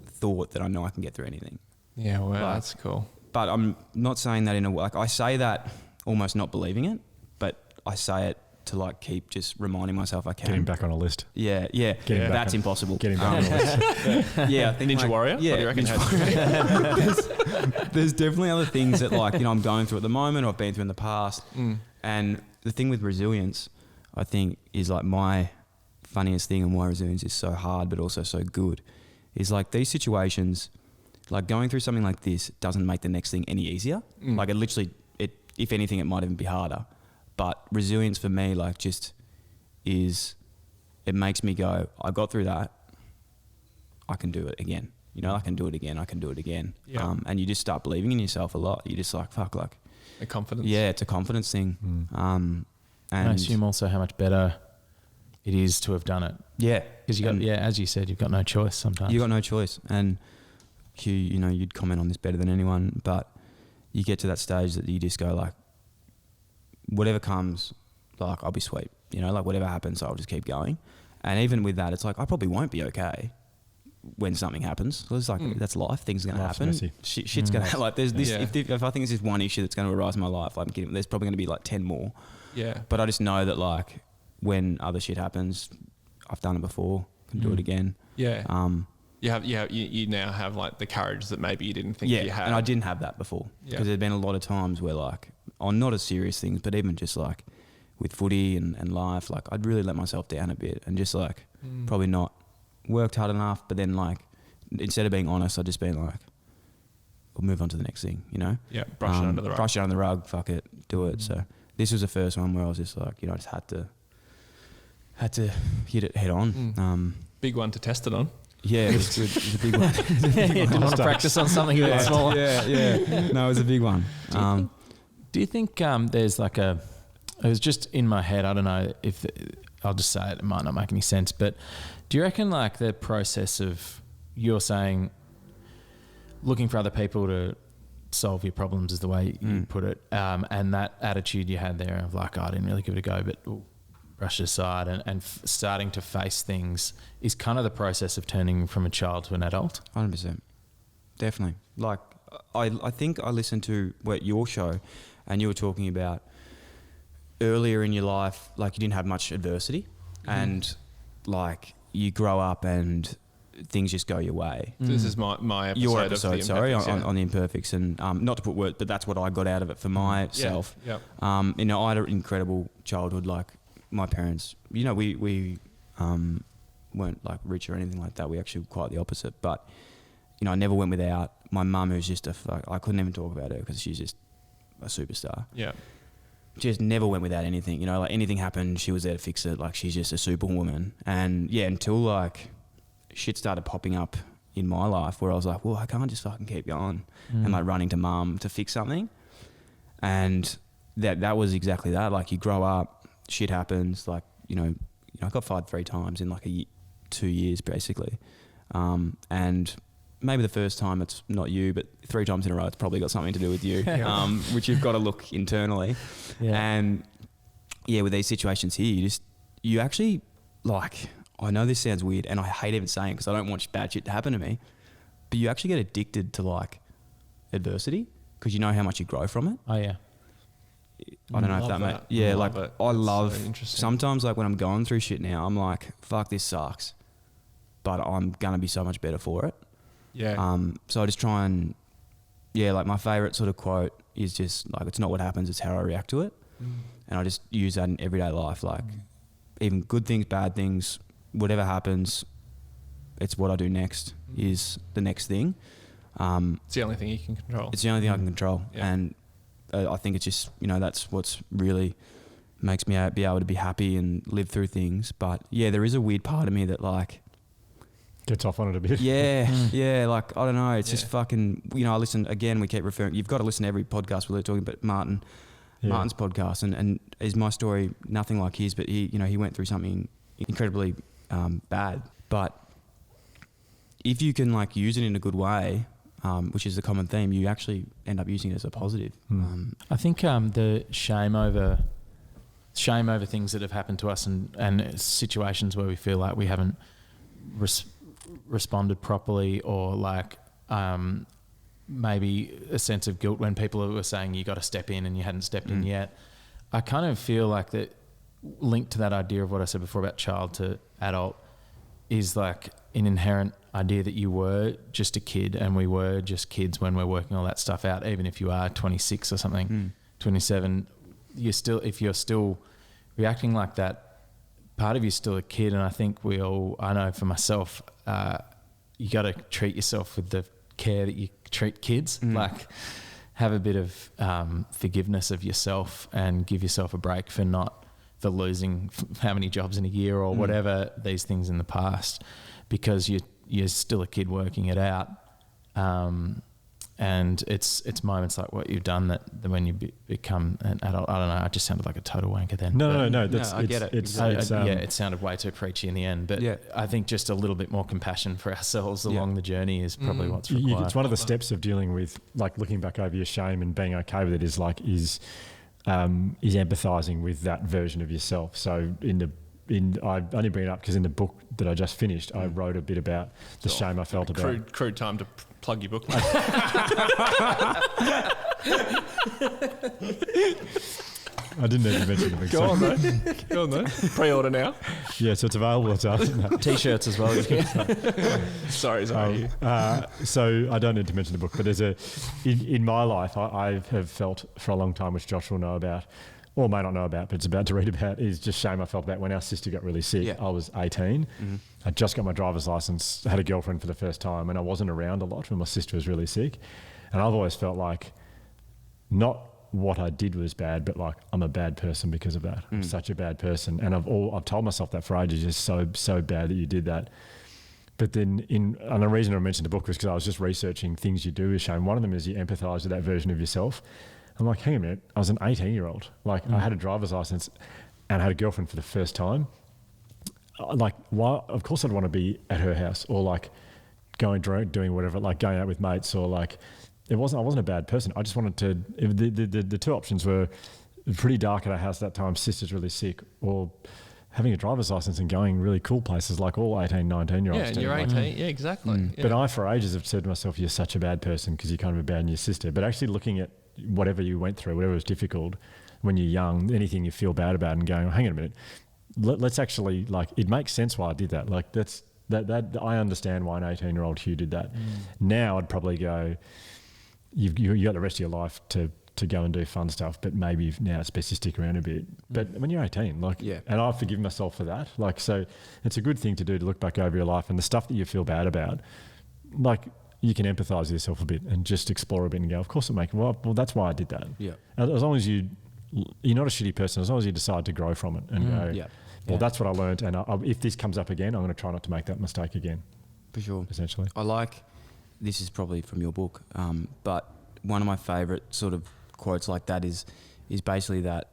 thought that I know I can get through anything. Yeah, well, that's cool. But I'm not saying that in a way, like I say that almost not believing it, but I say it to like keep just reminding myself I can. Getting back on a list. Yeah. That's impossible. Getting back on a list. Yeah, I think Ninja Warrior? Yeah, what do you reckon? there's definitely other things that like, you know, I'm going through at the moment or I've been through in the past. And the thing with resilience, I think, is like my funniest thing and why resilience is so hard but also so good is like these situations, like going through something like this doesn't make the next thing any easier. Like it literally, if anything, it might even be harder. But resilience for me, like just is, it makes me go, I got through that, I can do it again. You know, I can do it again, I can do it again. Yeah. And you just start believing in yourself a lot. You just like, fuck, like. A confidence. Yeah, it's a confidence thing. And I assume also how much better it is to have done it. Yeah. Because as you said, you've got no choice sometimes. You got no choice. And Hugh, you know, you'd comment on this better than anyone, but you get to that stage that you just go like, whatever comes, like I'll be sweet. You know, like whatever happens, I'll just keep going. And even with that, it's like I probably won't be okay when something happens. So it's like that's life. Things are going to happen. Messy. Shit's going to like. There's this. If I think it's just one issue that's going to arise in my life, I'm kidding. There's probably going to be like 10 more. Yeah. But I just know that like when other shit happens, I've done it before. Can do it again. Yeah. You now have like the courage that maybe you didn't think you had. And I didn't have that before because there'd been a lot of times where like on not as serious things, but even just like with footy and life, like I'd really let myself down a bit and just like probably not worked hard enough. But then like instead of being honest, I'd just been like, we'll move on to the next thing, you know? Yeah, brush it under the rug. Brush it under the rug, fuck it, do it. So this was the first one where I was just like, you know, I just had to hit it head on. Big one to test it on. Yeah, it was good. It was a big one. You didn't want to practice on something a bit smaller. Yeah. No, it was a big one. Do you think there's like it was just in my head, I don't know if, I'll just say it might not make any sense, but do you reckon like the process of, you're saying, looking for other people to solve your problems is the way you put it, and that attitude you had there of like, I didn't really give it a go, but brush it aside and starting to face things is kind of the process of turning from a child to an adult? 100%. Definitely. Like, I think I listened to your show and you were talking about earlier in your life, like you didn't have much adversity and like you grow up and things just go your way. This is my episode. Your episode, of the sorry, Imperfects, on the Imperfects, and not to put words, but that's what I got out of it for myself. Yeah. You know, I had an incredible childhood. Like my parents, you know, we weren't like rich or anything like that. We actually were quite the opposite. But you know, I never went without. My mum, who's just I couldn't even talk about her because she's just a superstar. Yeah. Just never went without anything. You know, like anything happened, she was there to fix it. Like she's just a superwoman. And yeah, until like shit started popping up in my life where I was like, well, I can't just fucking keep going and like running to mum to fix something. And that was exactly that. Like you grow up, shit happens. Like, you know, I got fired 3 times in like 2 years basically. And maybe the first time it's not you, but 3 times in a row it's probably got something to do with you, which you've got to look internally. Yeah. And yeah, with these situations here, you actually like, I know this sounds weird and I hate even saying it because I don't want bad shit to happen to me, but you actually get addicted to like adversity because you know how much you grow from it. Oh yeah. I don't know if that makes... Yeah, like it. I love... So interesting. Sometimes like when I'm going through shit now, I'm like, fuck, this sucks. But I'm going to be so much better for it. Yeah. So I just try and, like my favourite sort of quote is just like, it's not what happens, it's how I react to it. And I just use that in everyday life. Like even good things, bad things, whatever happens, it's what I do next is the next thing. It's the only thing you can control. It's the only thing I can control. Yeah. And I think it's just, that's what's really makes me be able to be happy and live through things. But yeah, there is a weird part of me that like gets off on it a bit. Yeah, like I don't know, it's just fucking, I listen again, we keep referring, you've got to listen to every podcast we're talking about Martin's podcast, and is my story nothing like his, but he went through something incredibly bad. But if you can like use it in a good way, which is the common theme, you actually end up using it as a positive. I think the shame over things that have happened to us and situations where we feel like we haven't responded properly, or like maybe a sense of guilt when people were saying you got to step in and you hadn't stepped in yet. I kind of feel like that linked to that idea of what I said before about child to adult is like an inherent idea that you were just a kid and we were just kids when we're working all that stuff out. Even if you are 26 or something, 27, if you're still reacting like that, part of you's still a kid. And I think I know for myself, you got to treat yourself with the care that you treat kids. Like have a bit of forgiveness of yourself and give yourself a break for losing how many jobs in a year or whatever these things in the past, because you're still a kid working it out. And it's moments like what you've done that when you become an adult. I don't know. I just sounded like a total wanker then. No. I get it. It sounded way too preachy in the end. But I think just a little bit more compassion for ourselves along the journey is probably what's required. It's one of the steps of dealing with, like, looking back over your shame and being okay with it is empathizing with that version of yourself. So I only bring it up because in the book that I just finished, I wrote a bit about the shame I felt about. Crude time to plug your book. I didn't even mention the book. Go on, though. Pre-order now. Yeah, so it's available. T-shirts as well. Sorry. So I don't need to mention the book, but in my life, I have felt for a long time, which Josh will know about, or may not know about, but it's about to read about, is just shame I felt about when our sister got really sick. I was 18. I just got my driver's license, had a girlfriend for the first time, and I wasn't around a lot when my sister was really sick. And I've always felt like not what I did was bad, but like I'm a bad person because of that. I'm such a bad person. And I've told myself that for ages, just so bad that you did that. But then and the reason I mentioned the book was because I was just researching things you do with shame. One of them is you empathise with that version of yourself. I'm like, hang a minute, I was an 18-year-old. Like I had a driver's license and I had a girlfriend for the first time. Like, why? Of course I'd want to be at her house or like going doing whatever, like going out with mates or like, I wasn't a bad person. I just wanted to, the two options were pretty dark at our house at that time, sister's really sick, or having a driver's license and going really cool places like all 18, 19-year-olds Yeah, and do. you're 18. Yeah, exactly. Yeah. But I, for ages, have said to myself, you're such a bad person because you're kind of abandoned your sister. But actually looking at whatever you went through, whatever was difficult when you're young, anything you feel bad about and going, oh, hang on a minute, let's actually, like, it makes sense why I did that. Like, that I understand why an 18-year-old Hugh did that. Now I'd probably go, you got the rest of your life to go and do fun stuff, but maybe now it's best to stick around a bit. But when you're 18, and I've forgiven myself for that. Like, so it's a good thing to do, to look back over your life and the stuff that you feel bad about, like, you can empathise with yourself a bit and just explore a bit and go, of course well, that's why I did that. Yeah. As long as you're not a shitty person, as long as you decide to grow from it and go, well, that's what I learned. And if this comes up again, I'm going to try not to make that mistake again. For sure. Essentially. I like, this is probably from your book, but one of my favourite sort of quotes like that is basically that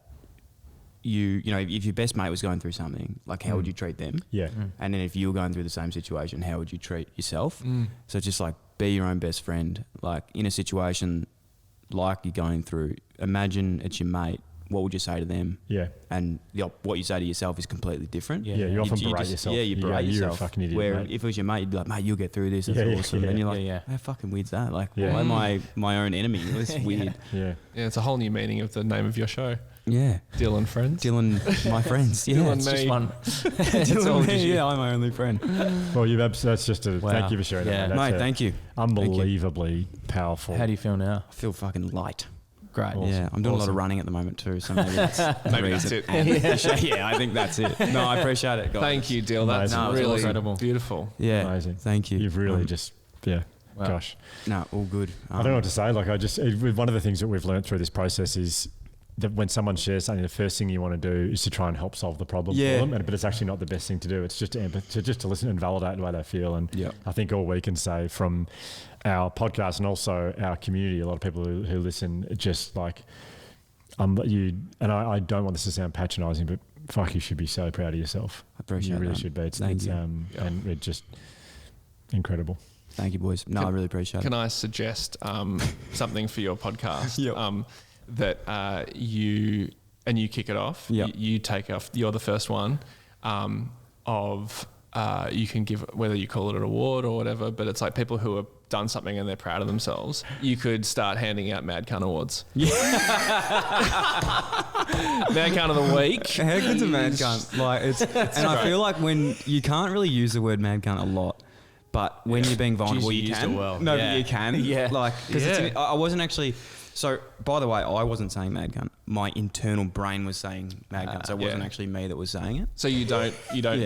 you know, if your best mate was going through something, like how would you treat them? Yeah. And then if you were going through the same situation, how would you treat yourself? So it's just like, be your own best friend. Like in a situation like you're going through, imagine it's your mate what would you say to them? Yeah. And what you say to yourself is completely different. Yeah, you often berate just, yourself. Yeah, you berate you're yourself. a fucking idiot, Where mate. if it was your mate, you'd be like, mate, you'll get through this. That's awesome. And you're like, how fucking weird's that? Like, why am I my own enemy? It's weird. Yeah. Yeah, it's a whole new meaning of the name of your show. Yeah. Dyl Friends. Dylan, my friends. Yeah, Dylan, it's me. just one. Dylan, me. Yeah, I'm my only friend. Well, that's just a thank you for sharing that. Mate. Mate, thank you. Unbelievably powerful. How do you feel now? I feel fucking light. Great. Awesome. Yeah, I'm doing a lot of running at the moment too, so maybe that's Maybe that's it. Yeah, I think that's it. No, I appreciate it, guys. Thank you, Dyl. That's Amazing. really incredible. beautiful. Yeah, Amazing. Thank you. You've really Wow. gosh. No, all good. I don't know what to say. Like one of the things that we've learned through this process is that when someone shares something, the first thing you want to do is to try and help solve the problem for them. But it's actually not the best thing to do. It's just to listen and validate the way they feel. And I think all we can say from our podcast and also our community, a lot of people who listen, just like I don't want this to sound patronising, but fuck, you should be so proud of yourself. I appreciate You really that. should be. Thank you. And it's just incredible. Thank you, boys. No, I really appreciate it. Can I suggest something for your podcast? That you kick it off. Yep. You take off. You're the first one. You can give, whether you call it an award or whatever, but it's like people who have done something and they're proud of themselves. You could start handing out Mad Cunt awards. Yeah. Mad Cunt of the week. How good's a mad cunt? Like and I feel like when you can't really use the word mad cunt a lot, but when you're being vulnerable, Jeez, you you used can. it well. No, Yeah. you can. Yeah. Like because I wasn't actually. So, by the way, I wasn't saying mad cunt. My internal brain was saying mad cunt. So it wasn't actually me that was saying it. So you don't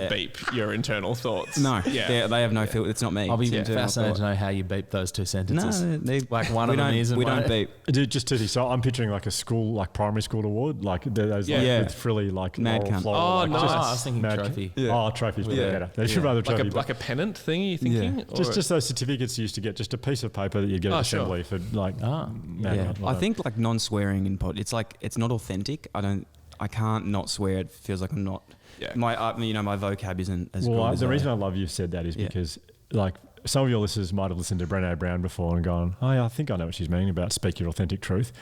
beep your internal thoughts. No, Yeah. they have no filter. It's not me. I'll be It's internal fascinated to thought. know how you beep those two sentences. No, Like one of them is and we one don't beep. Dude, just two things. So I'm picturing like a school, like primary school award, like those like, Yeah. with frilly like Mad oral cunt. floral, Oh, like, nice. just I was thinking mad trophy. cunt. Oh, trophies would be better. They should rather trophy. Like a pennant thing, are you thinking? Or Just those certificates you used to get, just a piece of paper that you get at assembly for like. Mad Yeah, cunt, I think like non-swearing in pod. It's like it's not authentic. I can't not swear. It feels like I'm not. Yeah. My my vocab isn't as good. Well, as the reason I love you said that is because like some of your listeners might have listened to Brené Brown before and gone, oh yeah, I think I know what she's meaning about speak your authentic truth.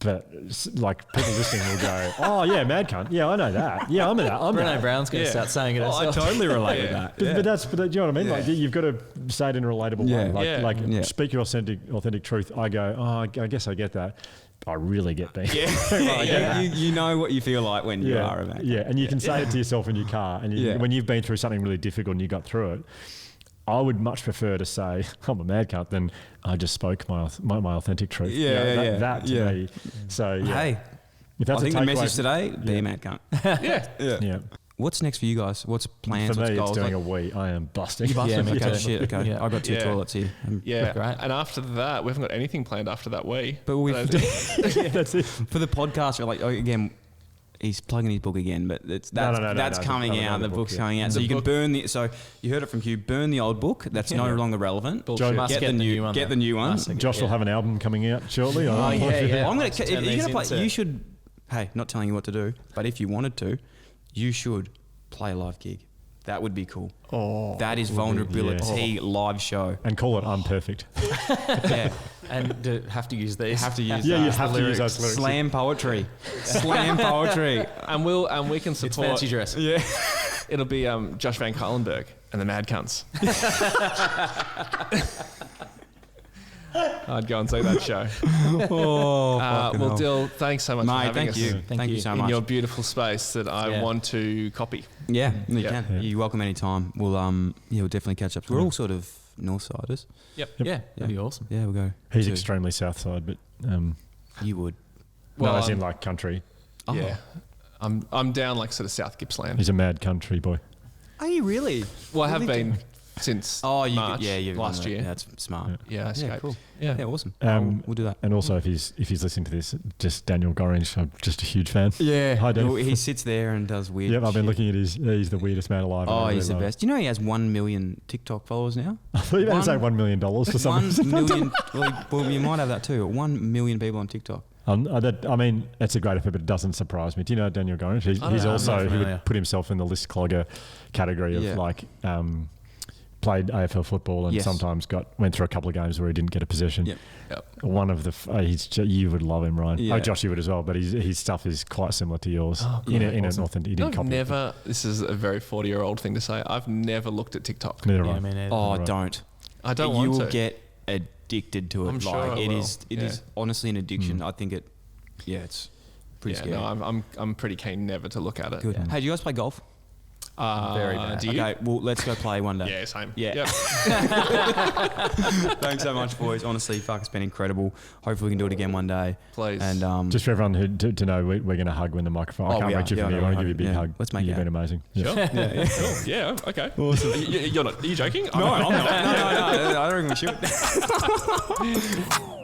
But like people listening will go, oh yeah, mad cunt. Yeah, I know that. Yeah, I'm that. Brené Brown's going to start saying it herself. totally relate with that. But do you know what I mean? Like you've got to say it in a relatable way. Like speak your authentic truth. I go, oh, I guess I get that. I really get that. Yeah, you know what you feel like when you are a man. Yeah, and you can say it to yourself in your car. And when you've been through something really difficult and you got through it, I would much prefer to say I'm a mad cunt than I just spoke my authentic truth. That to me. So Hey, if that's I think a the takeaway message today: be a mad cunt. Yeah. What's next for you guys? What's plans? For what's me, goals? it's doing Like, a wee. I am busting. okay, shit. Okay, Yeah. I got two Yeah. toilets here. Yeah. Great. And after that, we haven't got anything planned after that week. But we That's it. for the podcast, we're like again. He's plugging his book again, but that's No, coming out. The book's coming out, so you can burn the. So you heard it from Hugh. Burn the old book. That's no longer relevant. Joe, Must Get the new one. Get the new one. Josh will have an album coming out shortly. Oh, yeah. I'm gonna. Turn If you're these gonna play, into- you should. Hey, not telling you what to do, but if you wanted to, you should play a live gig. That would be cool. Oh, That is vulnerability live show. and call it Imperfect. Yeah, And do have to use these. have to use. Yeah, that. you have to use those lyrics. Slam poetry. Slam poetry. And we can It's support. fancy dress. Yeah. It'll be Josh van Cuylenburg and the Mad Cunts. I'd go and see that show. Oh, Well, Dyl, thanks so much for mate, having thank us you. Thank you so in much. your beautiful space that I want to copy. Yeah, you Yeah. can. You're welcome anytime. We'll we'll definitely catch up. We're all sort of Northsiders. Yep. Yeah, that'd be awesome. Yeah, we'll go. He's to- extremely south side, but You would. no, as in like country. Yeah. I'm down like sort of South Gippsland. He's a mad country boy. Are you really? Well, I have been since March last year. Yeah, that's smart. Yeah, I escaped. Yeah, cool. Yeah. Yeah, awesome. We'll do that. And also, if he's listening to this, just Daniel Gorringe, I'm just a huge fan. Yeah. Hi, Dan. Well, he sits there and does weird. Yep, I've been shit. looking at he's the weirdest man alive. Oh, I really he's the love. best. Do you know he has 1 million TikTok followers now? I thought you were going to say $1 million for some 1 reason. million. Well, you might have that too. 1 million people on TikTok. I mean, it's a great effort, but it doesn't surprise me. Do you know Daniel Gorringe? He's know, I'm not also, he familiar. would put himself in the list clogger category of Yeah. like played AFL football and Yes. sometimes went through a couple of games where he didn't get a possession. Yep. One of the you would love him, Ryan. Yeah. Oh, Josh, you would as well. But his stuff is quite similar to yours. yeah, in awesome. an authentic. He didn't I've copy it. never. This is a very 40-year-old thing to say. I've never looked at TikTok. Neither have Yeah, I. me neither. Oh, Right. don't. I don't You want will to. get addicted to it. I'm sure like I it will. is. It Yeah. is honestly an addiction. I think it. Yeah, it's pretty scary. No, I'm pretty keen never to look at it. Good. Hey, do you guys play golf? Very bad. Do you? Okay, well, let's go play one day. Yeah, same. Yeah. Yep. Thanks so much, boys. Honestly, fuck, it's been incredible. Hopefully, we can do it again one day. Please. And Just for everyone to know, we're going to hug when the microphone. I Oh, can't we are. reach you Yeah, from I here. know, I want to give you a big yeah. hug. Let's make You've out. been amazing. Sure. Yeah. Cool. Yeah. Okay. Awesome. You're not. Are you joking? no, I'm not. No, I don't think we should.